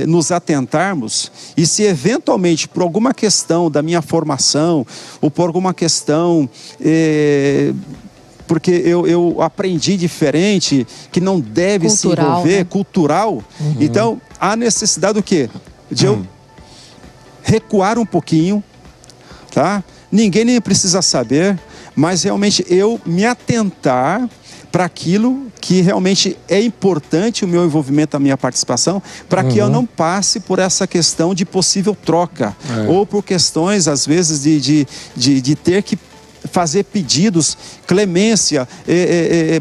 nos atentarmos, e se eventualmente, por alguma questão da minha formação, ou por alguma questão... porque eu aprendi diferente, que não deve se envolver, cultural. Então, há necessidade do quê? De eu recuar um pouquinho, tá? Ninguém nem precisa saber, mas realmente eu me atentar para aquilo que realmente é importante, o meu envolvimento, a minha participação, para que eu não passe por essa questão de possível troca, ou por questões, às vezes, de ter que fazer pedidos, clemência,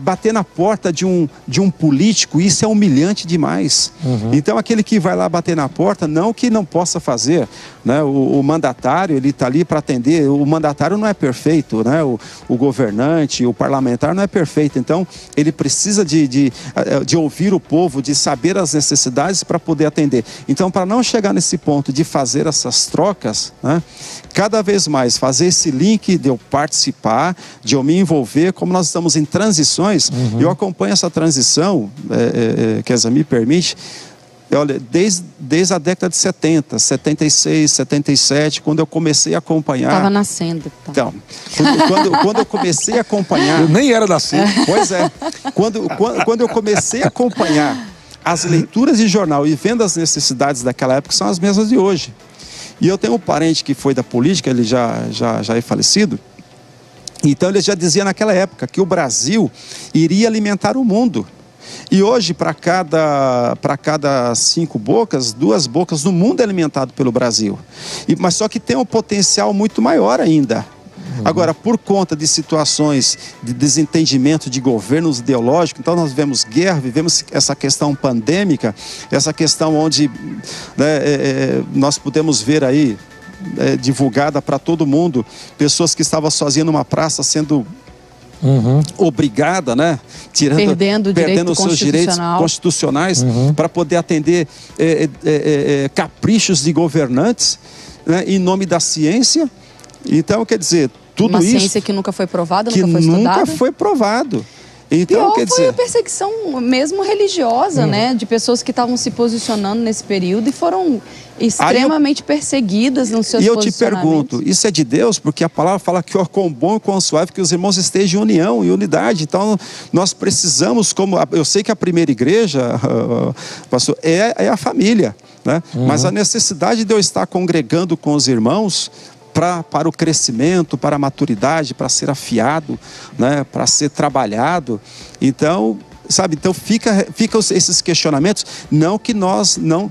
bater na porta de um político. Isso é humilhante demais. Então, aquele que vai lá bater na porta, não que não possa fazer, né? O mandatário, ele está ali para atender. O mandatário não é perfeito, né? O governante, o parlamentar não é perfeito. Então, ele precisa de ouvir o povo, de saber as necessidades para poder atender. Então, para não chegar nesse ponto de fazer essas trocas, né? Cada vez mais fazer esse link de eu participar, de eu me envolver, como nós estamos em transições, eu acompanho essa transição, que a me permite, olha, desde a década de 70, 76, 77, quando eu comecei a acompanhar...
Estava nascendo. Tá.
Então, quando eu comecei a acompanhar...
Eu nem era nascido.
Pois é. Quando eu comecei a acompanhar as leituras de jornal e vendo as necessidades daquela época, são as mesmas de hoje. E eu tenho um parente que foi da política, ele já é falecido. Então ele já dizia naquela época que o Brasil iria alimentar o mundo. E hoje, para cada 5 bocas, 2 bocas no mundo é alimentado pelo Brasil. Mas só que tem um potencial muito maior ainda. Agora, por conta de situações de desentendimento de governos ideológicos, então nós vivemos guerra, vivemos essa questão pandêmica, essa questão onde, né, nós podemos ver aí, divulgada para todo mundo, pessoas que estavam sozinhas numa praça sendo obrigada, né, perdendo os seus direitos constitucionais para poder atender caprichos de governantes, né, em nome da ciência. Então, quer dizer, tudo isso...
Uma ciência que nunca foi provada,
nunca foi estudada. Nunca foi provado. Então,
Pior foi a perseguição mesmo religiosa, né? De pessoas que estavam se posicionando nesse período e foram extremamente perseguidas nos seus posicionamentos. E eu te pergunto, isso é de Deus? Porque a palavra fala que o quão bom e quão suave que os irmãos estejam em união e unidade. Então, nós precisamos, como eu sei que a primeira igreja, pastor, é a família, né? Mas a necessidade de eu estar congregando com os irmãos... Para o crescimento, para a maturidade, para ser afiado, né, para ser trabalhado. Então, sabe, então fica esses questionamentos, não que nós não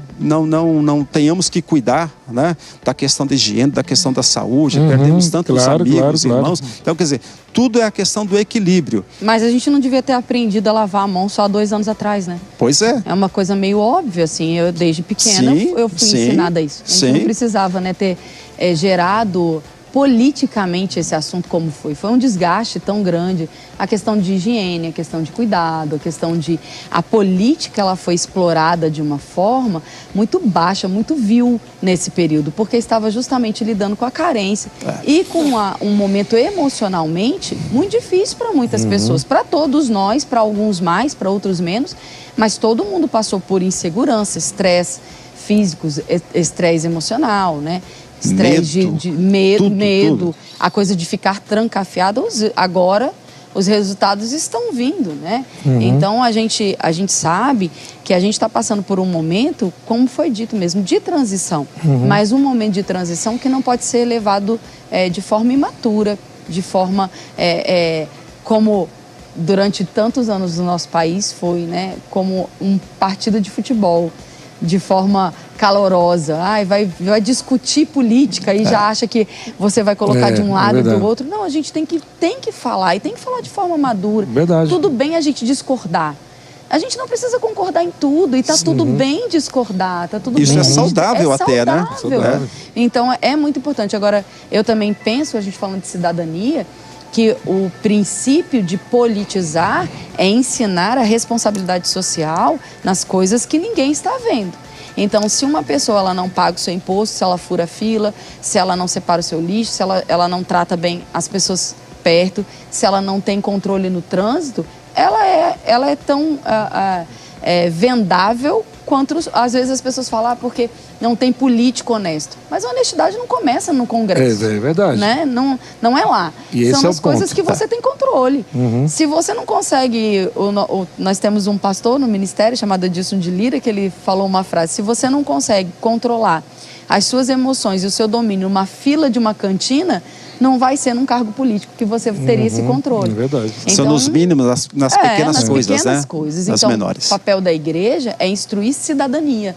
tenhamos que cuidar, né, da questão da higiene, da questão da saúde, perdemos tantos amigos, irmãos. Então, quer dizer, tudo é a questão do equilíbrio. Mas a gente não devia ter aprendido a lavar a mão só há 2 anos atrás, né?
Pois é.
É uma coisa meio óbvia, assim, eu desde pequena eu fui ensinada isso. A gente não precisava, né, ter gerado politicamente esse assunto como foi. Foi um desgaste tão grande. A questão de higiene, a questão de cuidado, a questão de... A política, ela foi explorada de uma forma muito baixa, muito vil nesse período, porque estava justamente lidando com a carência e com um momento emocionalmente muito difícil para muitas pessoas. Para todos nós, para alguns mais, para outros menos, mas todo mundo passou por insegurança, estresse físico, estresse emocional, né? Estresse de medo, a coisa de ficar trancafiado. Agora os resultados estão vindo, né? Então a gente sabe que a gente está passando por um momento, como foi dito mesmo, de transição. Mas um momento de transição que não pode ser levado de forma imatura, de forma como durante tantos anos no nosso país foi, né? Como um partido de futebol, de forma calorosa, vai discutir política e já acha que você vai colocar de um lado e do outro. Não, a gente tem que falar, e tem que falar de forma madura.
Verdade.
Tudo bem a gente discordar. A gente não precisa concordar em tudo, e tá tudo bem discordar, tá tudo bem.
Isso é saudável até, né?
Saudável. Então é muito importante. Agora, eu também penso, a gente falando de cidadania, que o princípio de politizar é ensinar a responsabilidade social nas coisas que ninguém está vendo. Então, se uma pessoa ela não paga o seu imposto, se ela fura a fila, se ela não separa o seu lixo, se ela não trata bem as pessoas perto, se ela não tem controle no trânsito, ela é tão vendável quanto, às vezes, as pessoas falam, porque não tem político honesto. Mas a honestidade não começa no Congresso.
É verdade.
Né? Não é lá.
E
São as coisas
ponto.
que você tem controle. Se você não consegue... Nós temos um pastor no ministério chamado Edilson de Lira, que ele falou uma frase: se você não consegue controlar as suas emoções e o seu domínio numa fila de uma cantina, não vai ser num cargo político que você teria esse controle.
É verdade.
Então,
são nos mínimos, nas pequenas coisas,
pequenas
né?
coisas.
Nas
Então,
menores.
o papel da igreja é instruir cidadania.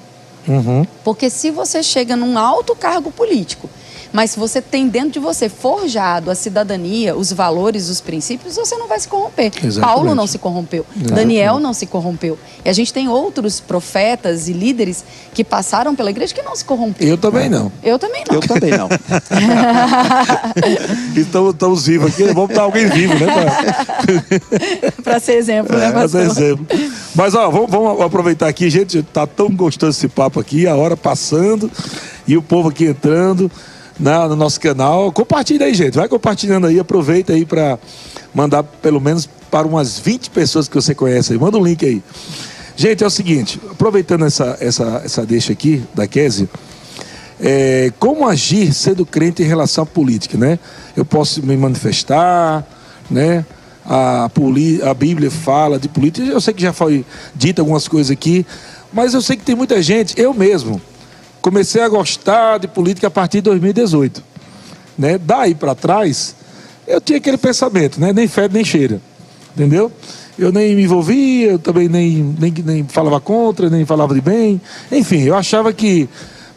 Porque se você chega num alto cargo político, mas se você tem dentro de você forjado a cidadania, os valores, os princípios, você não vai se corromper.
Exatamente.
Paulo não se corrompeu. Daniel não se corrompeu. E a gente tem outros profetas e líderes que passaram pela igreja que não se corromperam.
Eu também não.
Eu também não.
Eu também não.
Então, estamos vivos aqui, vamos dar alguém vivo, né?
Para ser exemplo, né,
Pra ser
pastor?
exemplo. Mas, ó, vamos aproveitar aqui, gente, tá tão gostoso esse papo aqui, a hora passando e o povo aqui entrando no nosso canal. Compartilha aí, gente, vai compartilhando aí, aproveita aí para mandar pelo menos para umas 20 pessoas que você conhece aí, manda um link aí. Gente, é o seguinte, aproveitando essa deixa aqui da Kézia, como agir sendo crente em relação à política, né? Eu posso me manifestar, né? A Bíblia fala de política, eu sei que já foi dito algumas coisas aqui, mas eu sei que tem muita gente, eu mesmo, comecei a gostar de política a partir de 2018, né? Daí para trás, eu tinha aquele pensamento, né? Nem fede nem cheira, entendeu? Eu nem me envolvia, eu também nem falava contra, nem falava de bem, enfim, eu achava que,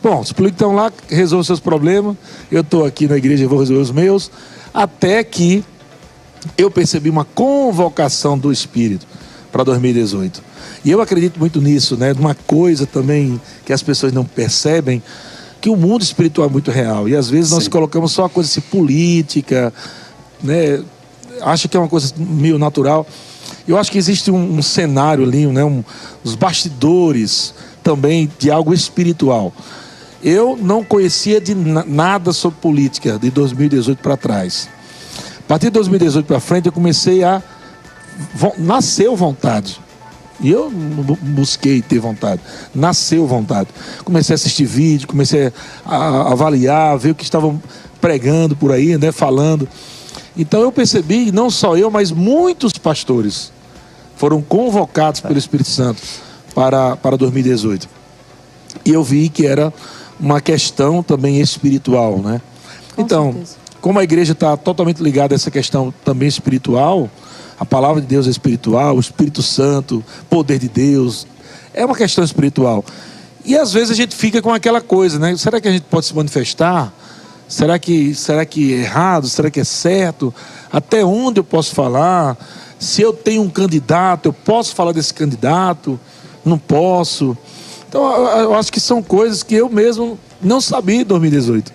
bom, os políticos estão lá, resolvem seus problemas, eu estou aqui na igreja e vou resolver os meus, até que eu percebi uma convocação do Espírito para 2018. E eu acredito muito nisso, né? Uma coisa também que as pessoas não percebem, que o mundo espiritual é muito real. E às vezes nós colocamos só a coisa assim, política, né? Acha que é uma coisa meio natural. Eu acho que existe um cenário ali, né? Os bastidores também de algo espiritual. Eu não conhecia de nada sobre política de 2018 para trás. A partir de 2018 para frente, eu comecei a... Nasceu vontade. E eu não busquei ter vontade. Nasceu vontade. Comecei a assistir vídeo, comecei a avaliar, ver o que estavam pregando por aí, né, falando. Então eu percebi, não só eu, mas muitos pastores foram convocados pelo Espírito Santo para 2018. E eu vi que era uma questão também espiritual, né? Então, como a igreja está totalmente ligada a essa questão também espiritual, a palavra de Deus é espiritual, o Espírito Santo, poder de Deus, é uma questão espiritual. E às vezes a gente fica com aquela coisa, né? Será que a gente pode se manifestar? Será que é errado? Será que é certo? Até onde eu posso falar? Se eu tenho um candidato, eu posso falar desse candidato? Não posso? Então eu acho que são coisas que eu mesmo não sabia em 2018.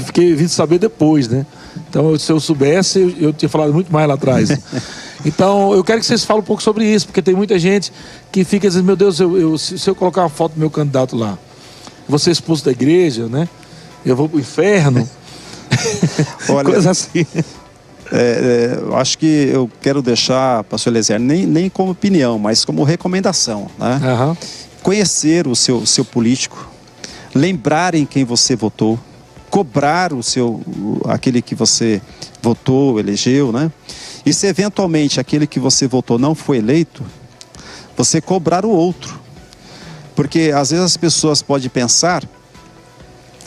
Fiquei vindo saber depois, né? Então, se eu soubesse, eu tinha falado muito mais lá atrás. Então, eu quero que vocês falem um pouco sobre isso, porque tem muita gente que fica dizendo, meu Deus, se eu colocar uma foto do meu candidato lá, vou ser expulso da igreja, né? Eu vou pro inferno.
Olha,
coisa assim.
Eu acho que eu quero deixar, pastor Eliezer, nem como opinião, mas como recomendação, né? Conhecer o seu político, lembrar em quem você votou, cobrar aquele que você votou, elegeu, né? E se eventualmente aquele que você votou não foi eleito, você cobrar o outro. Porque às vezes as pessoas podem pensar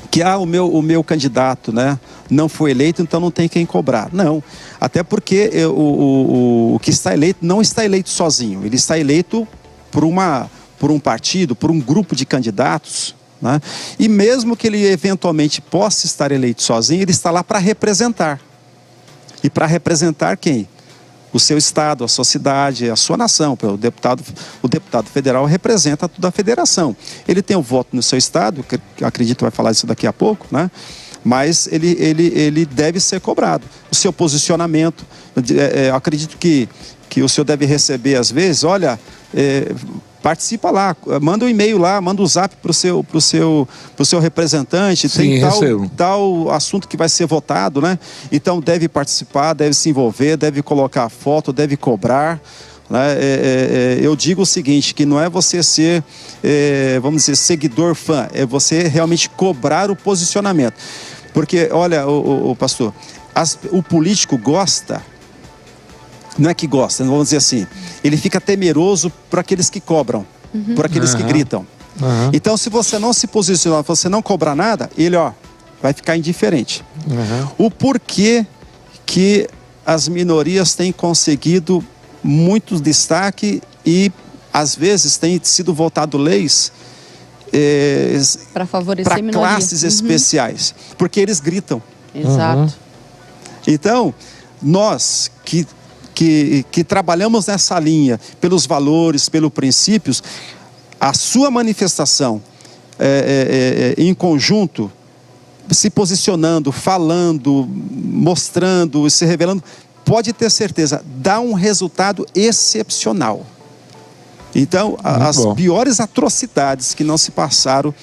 que o meu candidato, né, não foi eleito, então não tem quem cobrar. Não, até porque o que está eleito não está eleito sozinho, ele está eleito por um partido, por um grupo de candidatos, né? E mesmo que ele eventualmente possa estar eleito sozinho, ele está lá para representar. E para representar quem? O seu estado, a sua cidade, a sua nação. O deputado federal representa toda a federação. Ele tem o voto no seu estado, que eu acredito que vai falar isso daqui a pouco, né? Mas ele deve ser cobrado. O seu posicionamento, eu acredito que o senhor deve receber às vezes, olha, participa lá, manda um e-mail lá, manda um zap pro seu representante.
Sim,
tem tal assunto que vai ser votado, né? Então deve participar, deve se envolver, deve colocar foto, deve cobrar. Eu digo o seguinte, que não é você ser, vamos dizer, seguidor fã, é você realmente cobrar o posicionamento. Porque, olha, o pastor, o político gosta, não é que gosta, vamos dizer assim, ele fica temeroso por aqueles que cobram, por aqueles que gritam. Então, se você não se posicionar, você não cobrar nada, ele, vai ficar indiferente. O porquê que as minorias têm conseguido muito destaque e, às vezes, tem sido votado leis
para favorecer
para classes especiais, porque eles gritam.
Exato.
Então, nós que trabalhamos nessa linha, pelos valores, pelos princípios, a sua manifestação em conjunto, se posicionando, falando, mostrando, se revelando, pode ter certeza, dá um resultado excepcional. Então, as piores atrocidades que não se passaram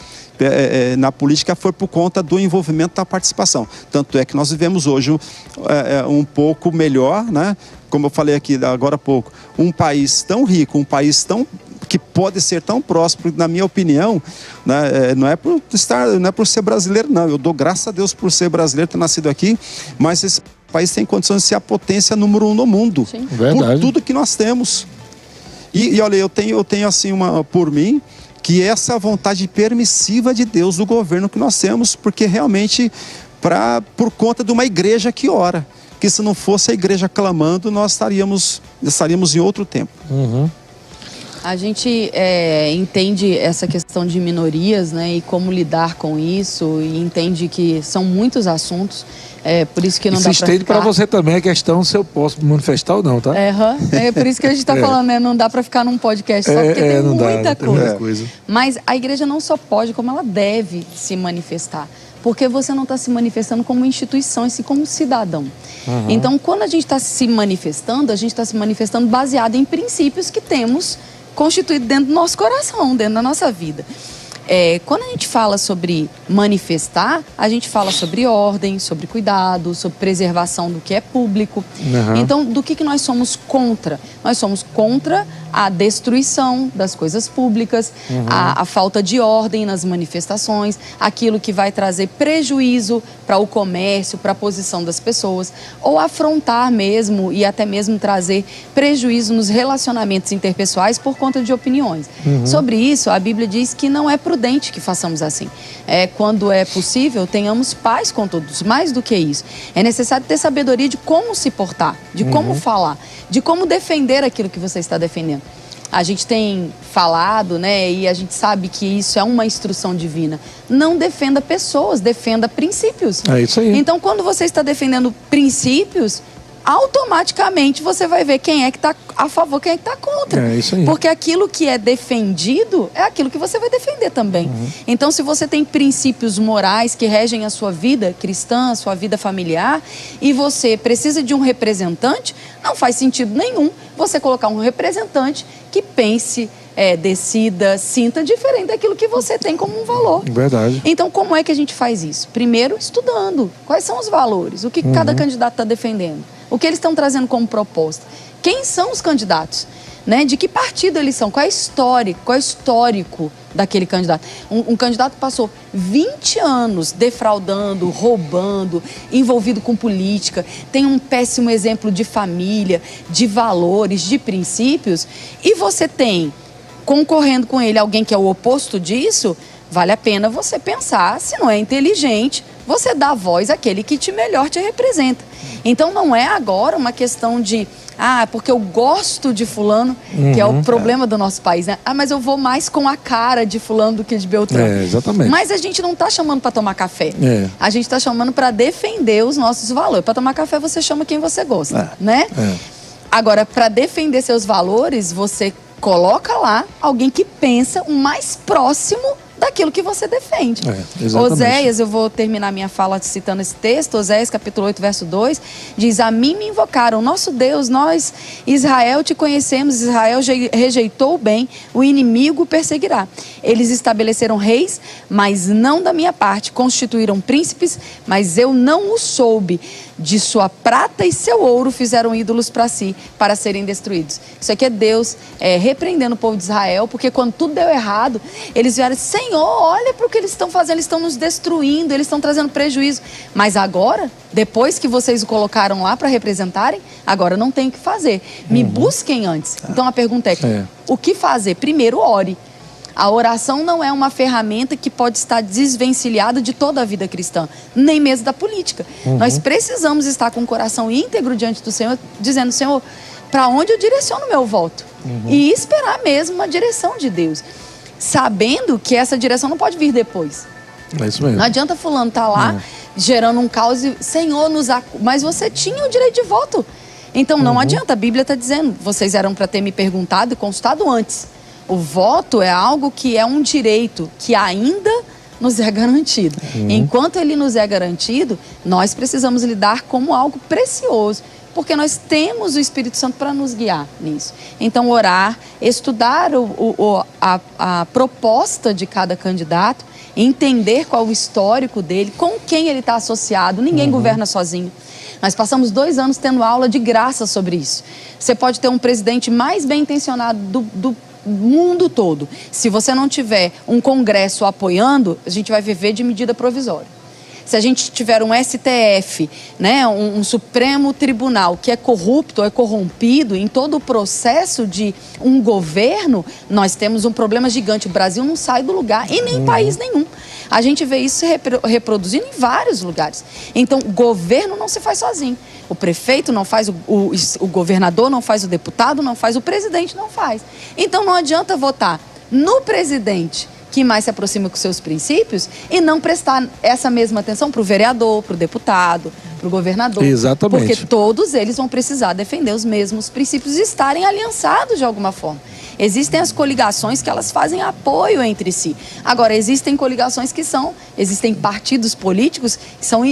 na política foi por conta do envolvimento da participação. Tanto é que nós vivemos hoje um pouco melhor, né? Como eu falei aqui agora há pouco, um país tão rico, um país que pode ser tão próspero, na minha opinião, né? Não é por ser brasileiro, não. Eu dou graças a Deus por ser brasileiro, ter nascido aqui, mas esse país tem condições de ser a potência número 1 no mundo.
Sim.
Por tudo que nós temos. E olha, eu tenho assim por mim, que essa é a vontade permissiva de Deus do governo que nós temos, porque realmente por conta de uma igreja que ora, que se não fosse a igreja clamando, nós estaríamos em outro tempo.
A gente entende essa questão de minorias, né, e como lidar com isso, e entende que são muitos assuntos, por isso que não dá para
estende para você também a questão se eu posso me manifestar ou não, tá?
É por isso que a gente está falando, né, não dá para ficar num podcast só, porque tem muita coisa. Mas a igreja não só pode, como ela deve se manifestar. Porque você não está se manifestando como instituição, e sim como cidadão. Então, quando a gente está se manifestando, a gente está se manifestando baseado em princípios que temos constituído dentro do nosso coração, dentro da nossa vida. Quando a gente fala sobre manifestar, a gente fala sobre ordem, sobre cuidado, sobre preservação do que é público. Então, do que nós somos contra? Nós somos contra a destruição das coisas públicas, a falta de ordem nas manifestações, aquilo que vai trazer prejuízo para o comércio, para a posição das pessoas, ou afrontar mesmo e até mesmo trazer prejuízo nos relacionamentos interpessoais por conta de opiniões. Sobre isso, a Bíblia diz que não é prudente que façamos assim. Quando é possível, tenhamos paz com todos. Mais do que isso, é necessário ter sabedoria de como se portar, de como falar, de como defender aquilo que você está defendendo. A gente tem falado, né, e a gente sabe que isso é uma instrução divina. Não defenda pessoas, defenda princípios.
É isso aí.
Então, quando você está defendendo princípios, automaticamente você vai ver quem é que está a favor, quem é que está contra.
É isso aí.
Porque aquilo que é defendido é aquilo que você vai defender também. Então, se você tem princípios morais que regem a sua vida cristã, a sua vida familiar, e você precisa de um representante, não faz sentido nenhum você colocar um representante que pense, decida, sinta diferente daquilo que você tem como um valor.
Verdade.
Então, como é que a gente faz isso? Primeiro, estudando. Quais são os valores? O que cada candidato está defendendo? O que eles estão trazendo como proposta? Quem são os candidatos? Né? De que partido eles são? Qual é o histórico daquele candidato? Um candidato que passou 20 anos defraudando, roubando, envolvido com política, tem um péssimo exemplo de família, de valores, de princípios, e você tem, concorrendo com ele, alguém que é o oposto disso, vale a pena você pensar, se não é inteligente, você dá voz àquele que melhor te representa. Então não é agora uma questão de, porque eu gosto de fulano, que é o problema do nosso país, né? Mas eu vou mais com a cara de fulano do que de Beltrano.
Exatamente.
Mas a gente não está chamando para tomar café. A gente está chamando para defender os nossos valores. Para tomar café você chama quem você gosta, né? Agora, para defender seus valores, você coloca lá alguém que pensa o mais próximo daquilo que você defende.
Exatamente.
Oséias, eu vou terminar minha fala citando esse texto, Oséias capítulo 8, verso 2, diz: a mim me invocaram, nosso Deus, nós, Israel, te conhecemos, Israel rejeitou o bem, o inimigo perseguirá. Eles estabeleceram reis, mas não da minha parte, constituíram príncipes, mas eu não o soube. De sua prata e seu ouro fizeram ídolos para si, para serem destruídos. Isso aqui é Deus repreendendo o povo de Israel, porque quando tudo deu errado, eles vieram: Senhor, olha para o que eles estão fazendo, eles estão nos destruindo, eles estão trazendo prejuízo. Mas agora, depois que vocês o colocaram lá para representarem, agora não tem o que fazer. Me busquem antes. Então a pergunta é: o que fazer? Primeiro, ore. A oração não é uma ferramenta que pode estar desvencilhada de toda a vida cristã, nem mesmo da política. Nós precisamos estar com o coração íntegro diante do Senhor, dizendo: Senhor, para onde eu direciono o meu voto? E esperar mesmo uma direção de Deus, sabendo que essa direção não pode vir depois.
É isso mesmo.
Não adianta fulano estar lá gerando um caos e: Senhor, mas você tinha o direito de voto. Então não adianta, a Bíblia está dizendo: vocês eram para ter me perguntado e consultado antes. O voto é algo que é um direito que ainda nos é garantido. Enquanto ele nos é garantido, nós precisamos lidar como algo precioso, porque nós temos o Espírito Santo para nos guiar nisso. Então, orar, estudar a proposta de cada candidato, entender qual o histórico dele, com quem ele está associado. Ninguém governa sozinho. Nós passamos 2 anos tendo aula de graça sobre isso. Você pode ter um presidente mais bem intencionado do mundo todo. Se você não tiver um Congresso apoiando, a gente vai viver de medida provisória. Se a gente tiver um STF, né, um Supremo Tribunal que é corrupto ou é corrompido em todo o processo de um governo, nós temos um problema gigante. O Brasil não sai do lugar e nem país nenhum. A gente vê isso se reproduzindo em vários lugares. Então, governo não se faz sozinho. O prefeito não faz, o governador não faz, o deputado não faz, o presidente não faz. Então, não adianta votar no presidente que mais se aproxima com seus princípios e não prestar essa mesma atenção para o vereador, para o deputado, para o governador.
Exatamente.
Porque todos eles vão precisar defender os mesmos princípios e estarem aliançados de alguma forma. Existem as coligações que elas fazem apoio entre si. Agora, existem coligações existem partidos políticos que são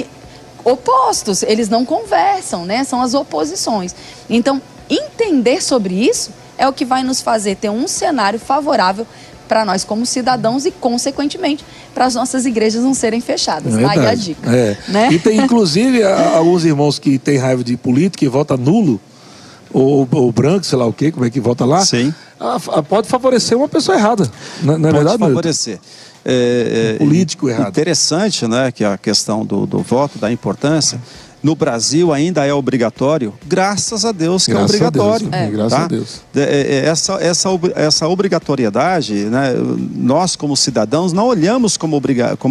opostos, eles não conversam, né? São as oposições. Então, entender sobre isso é o que vai nos fazer ter um cenário favorável para nós como cidadãos e, consequentemente, para as nossas igrejas não serem fechadas. Aí a dica. Né?
E tem, inclusive, alguns irmãos que têm raiva de político e votam nulo, ou branco, sei lá o quê, como é que vota lá.
Sim.
Pode favorecer uma pessoa errada. Não é verdade?
Pode favorecer.
Político errado.
Interessante, né, que a questão do voto, da importância. No Brasil ainda é obrigatório, graças a Deus que é obrigatório.
Graças a Deus.
Essa obrigatoriedade, né, nós como cidadãos não olhamos como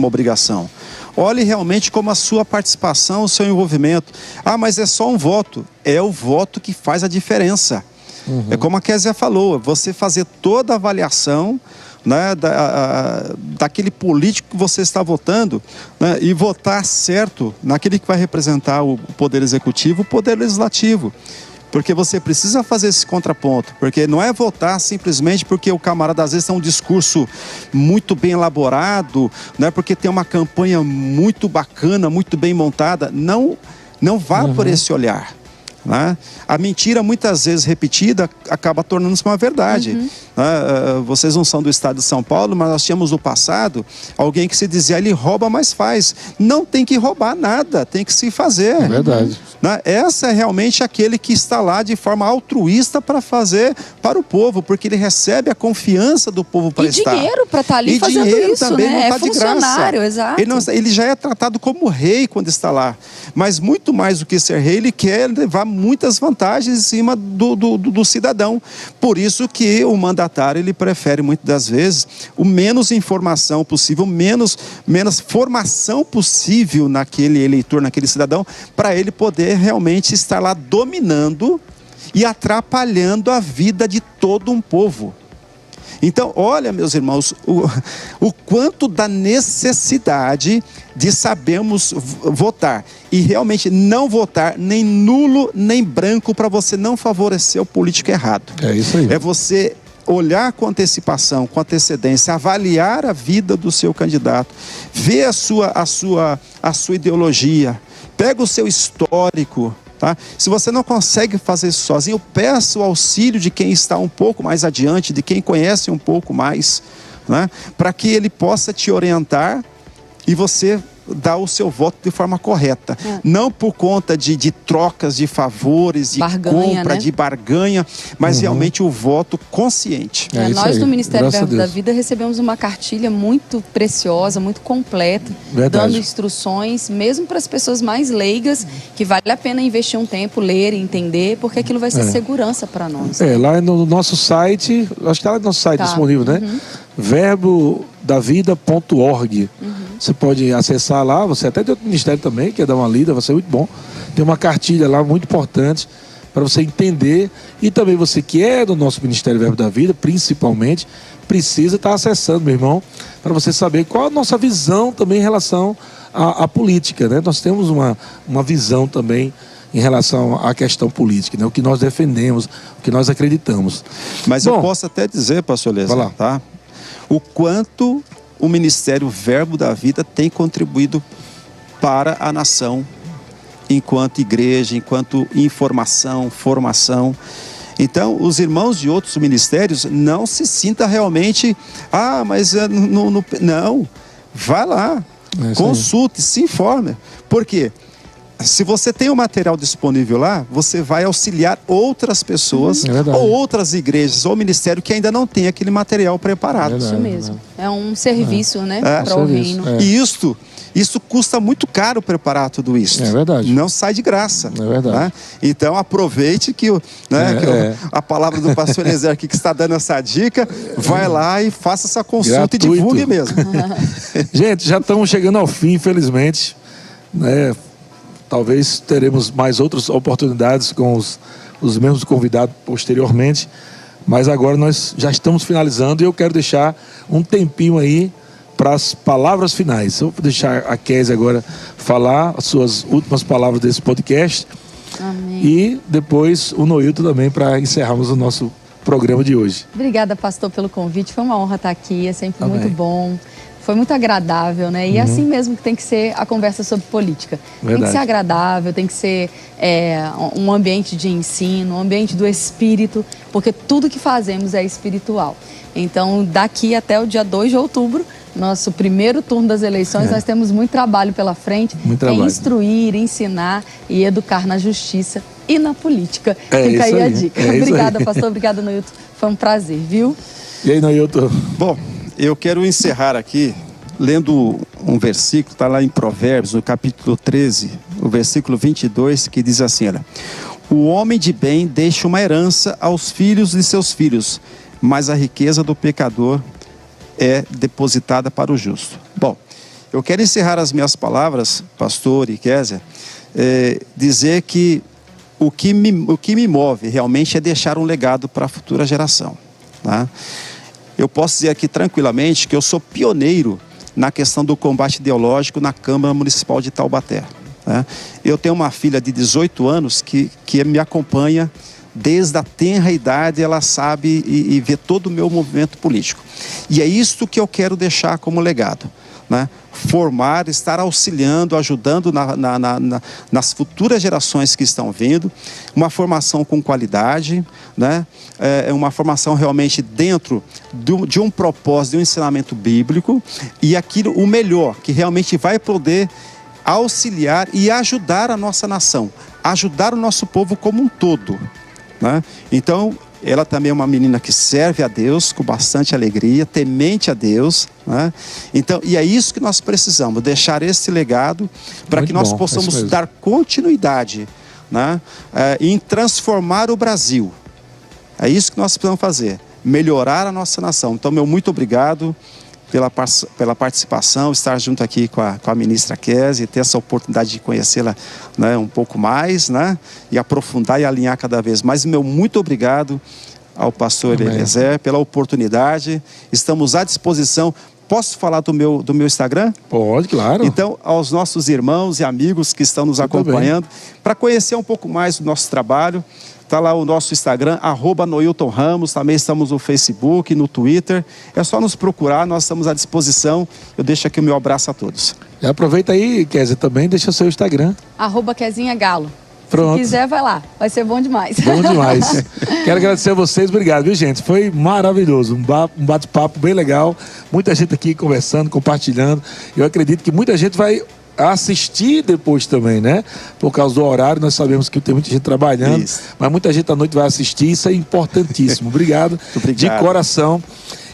obrigação. Olhe realmente como a sua participação, o seu envolvimento. Ah, mas é só um voto. É o voto que faz a diferença. É como a Kézia falou, você fazer toda a avaliação, né, daquele político que você está votando, né, e votar certo naquele que vai representar o poder executivo, o poder legislativo. Porque você precisa fazer esse contraponto, porque não é votar simplesmente porque o camarada às vezes tem um discurso muito bem elaborado, né, porque tem uma campanha muito bacana, muito bem montada. Não vá por esse olhar. Né? A mentira, muitas vezes repetida, acaba tornando-se uma verdade. Vocês não são do estado de São Paulo, mas nós tínhamos no passado alguém que se dizia: ele rouba, mas faz. Não tem que roubar nada, tem que se fazer.
É verdade.
Né? Essa é realmente aquele que está lá de forma altruísta para fazer para o povo, porque ele recebe a confiança do povo para estar.
E dinheiro para estar ali fazendo isso,
também,
né?
não tá
É funcionário,
de
exato.
Ele já é tratado como rei quando está lá. Mas muito mais do que ser rei, ele quer levar muitas vantagens em cima do cidadão. Por isso que o mandatário, ele prefere muitas das vezes o menos informação possível, menos formação possível naquele eleitor, naquele cidadão, para ele poder realmente estar lá dominando e atrapalhando a vida de todo um povo. Então, olha, meus irmãos, o quanto da necessidade de sabermos votar e realmente não votar nem nulo nem branco para você não favorecer o político errado.
É isso aí.
É você olhar com antecipação, com antecedência, avaliar a vida do seu candidato, ver a sua ideologia, pega o seu histórico, tá? Se você não consegue fazer isso sozinho, peça o auxílio de quem está um pouco mais adiante, de quem conhece um pouco mais, né? Para que ele possa te orientar e você dar o seu voto de forma correta. Não por conta de trocas de favores, de
barganha,
compra,
né?
de barganha, mas realmente o voto consciente.
Nós do Ministério
Graças a
Verbo da
Deus.
Vida recebemos uma cartilha muito preciosa, muito completa,
Verdade.
dando instruções, mesmo para as pessoas mais leigas, que vale a pena investir um tempo, ler e entender, porque aquilo vai ser segurança para nós.
Lá no nosso site, acho que está lá no nosso site disponível, né? verbodavida.org. Você pode acessar lá, você até tem outro ministério também, quer dar uma lida, vai ser muito bom. Tem uma cartilha lá muito importante para você entender, e também você que é do nosso Ministério Verbo da Vida, principalmente, precisa estar acessando, meu irmão, para você saber qual a nossa visão também em relação à política, né? Nós temos uma visão também em relação à questão política, né? O que nós defendemos, o que nós acreditamos.
Mas eu posso até dizer, pastor Eliezer,
vai lá.
tá? O quanto o Ministério Verbo da Vida tem contribuído para a nação, enquanto igreja, enquanto informação, formação. Então, os irmãos de outros ministérios não se sintam realmente, mas não, vai lá, consulte, se informe. Por quê? Se você tem o material disponível lá, você vai auxiliar outras pessoas, ou outras igrejas, ou ministério que ainda não tem aquele material preparado.
Isso mesmo. É um serviço, né, para o reino.
E isso custa muito caro preparar tudo isso.
É verdade.
Não sai de graça.
É verdade.
Né? Então aproveite que a palavra do pastor Eliezer aqui que está dando essa dica, vai lá e faça essa consulta
Gratuito.
e divulgue mesmo.
Gente, já estamos chegando ao fim, infelizmente, né? Talvez teremos mais outras oportunidades com os mesmos convidados posteriormente, mas agora nós já estamos finalizando e eu quero deixar um tempinho aí para as palavras finais. Eu vou deixar a Kézia agora falar as suas últimas palavras desse podcast.
Amém.
E depois o Noilton também, para encerrarmos o nosso programa de hoje.
Obrigada, pastor, pelo convite. Foi uma honra estar aqui, é sempre
Amém.
muito bom. Foi muito agradável, né? E é assim mesmo que tem que ser a conversa sobre política.
Verdade.
Tem que ser agradável, tem que ser um ambiente de ensino, um ambiente do espírito, porque tudo que fazemos é espiritual. Então, daqui até o dia 2 de outubro, nosso primeiro turno das eleições, nós temos muito trabalho pela frente.
Muito trabalho.
Instruir, ensinar e educar na justiça e na política.
É
Fica
isso
aí a
aí,
dica.
é isso
Obrigada,
aí.
pastor. Obrigada, Noilton. Foi um prazer, viu?
E aí, Noilton?
Bom, eu quero encerrar aqui lendo um versículo, está lá em Provérbios, no capítulo 13, o versículo 22, que diz assim, olha: o homem de bem deixa uma herança aos filhos de seus filhos, mas a riqueza do pecador é depositada para o justo. Bom, eu quero encerrar as minhas palavras, pastor e Kézia, dizer que o que me move realmente é deixar um legado para a futura geração, tá? Eu posso dizer aqui tranquilamente que eu sou pioneiro na questão do combate ideológico na Câmara Municipal de Taubaté, né? Eu tenho uma filha de 18 anos que me acompanha desde a tenra idade, ela sabe e vê todo o meu movimento político. E é isso que eu quero deixar como legado, né? Formar, estar auxiliando, ajudando nas futuras gerações que estão vindo, uma formação com qualidade, né? Uma formação realmente dentro de um propósito, de um ensinamento bíblico, e aquilo, o melhor, que realmente vai poder auxiliar e ajudar a nossa nação, ajudar o nosso povo como um todo, né? Então, ela também é uma menina que serve a Deus com bastante alegria, temente a Deus, né? Então, e é isso que nós precisamos, deixar esse legado para que nós possamos dar continuidade, né? Em transformar o Brasil. É isso que nós precisamos fazer, melhorar a nossa nação. Então, meu muito obrigado pela participação, estar junto aqui com a ministra Kézia e ter essa oportunidade de conhecê-la, né, um pouco mais, né, e aprofundar e alinhar cada vez mais. Meu muito obrigado ao pastor Eliezer pela oportunidade. Estamos à disposição. Posso falar do meu Instagram?
Pode, claro.
Então, aos nossos irmãos e amigos que estão nos acompanhando, para conhecer um pouco mais do nosso trabalho, Está lá o nosso Instagram, @NoiltonRamos. Também estamos no Facebook, no Twitter. É só nos procurar, nós estamos à disposição. Eu deixo aqui o meu abraço a todos.
E aproveita aí, Kézia, também, deixa o seu Instagram.
@KezinhaGalo.
Pronto.
Se quiser, vai lá. Vai ser bom demais.
Bom demais. Quero agradecer a vocês. Obrigado, viu, gente? Foi maravilhoso. Um bate-papo bem legal. Muita gente aqui conversando, compartilhando. Eu acredito que muita gente vai assistir depois também, né? Por causa do horário, nós sabemos que tem muita gente trabalhando, mas muita gente à noite vai assistir, isso é importantíssimo. Obrigado, de coração.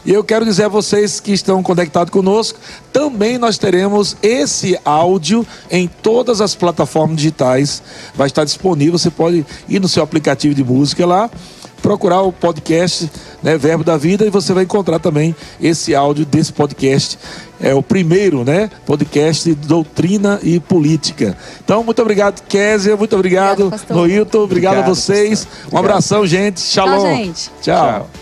E eu quero dizer a vocês que estão conectados conosco, também nós teremos esse áudio em todas as plataformas digitais, vai estar disponível, você pode ir no seu aplicativo de música lá, procurar o podcast, né, Verbo da Vida, e você vai encontrar também esse áudio desse podcast. É o primeiro, né, podcast de doutrina e política. Então, muito obrigado, Kézia, muito obrigado, Noilton, obrigado a vocês. Um abração, gente. Shalom.
Tchau, gente.
Tchau.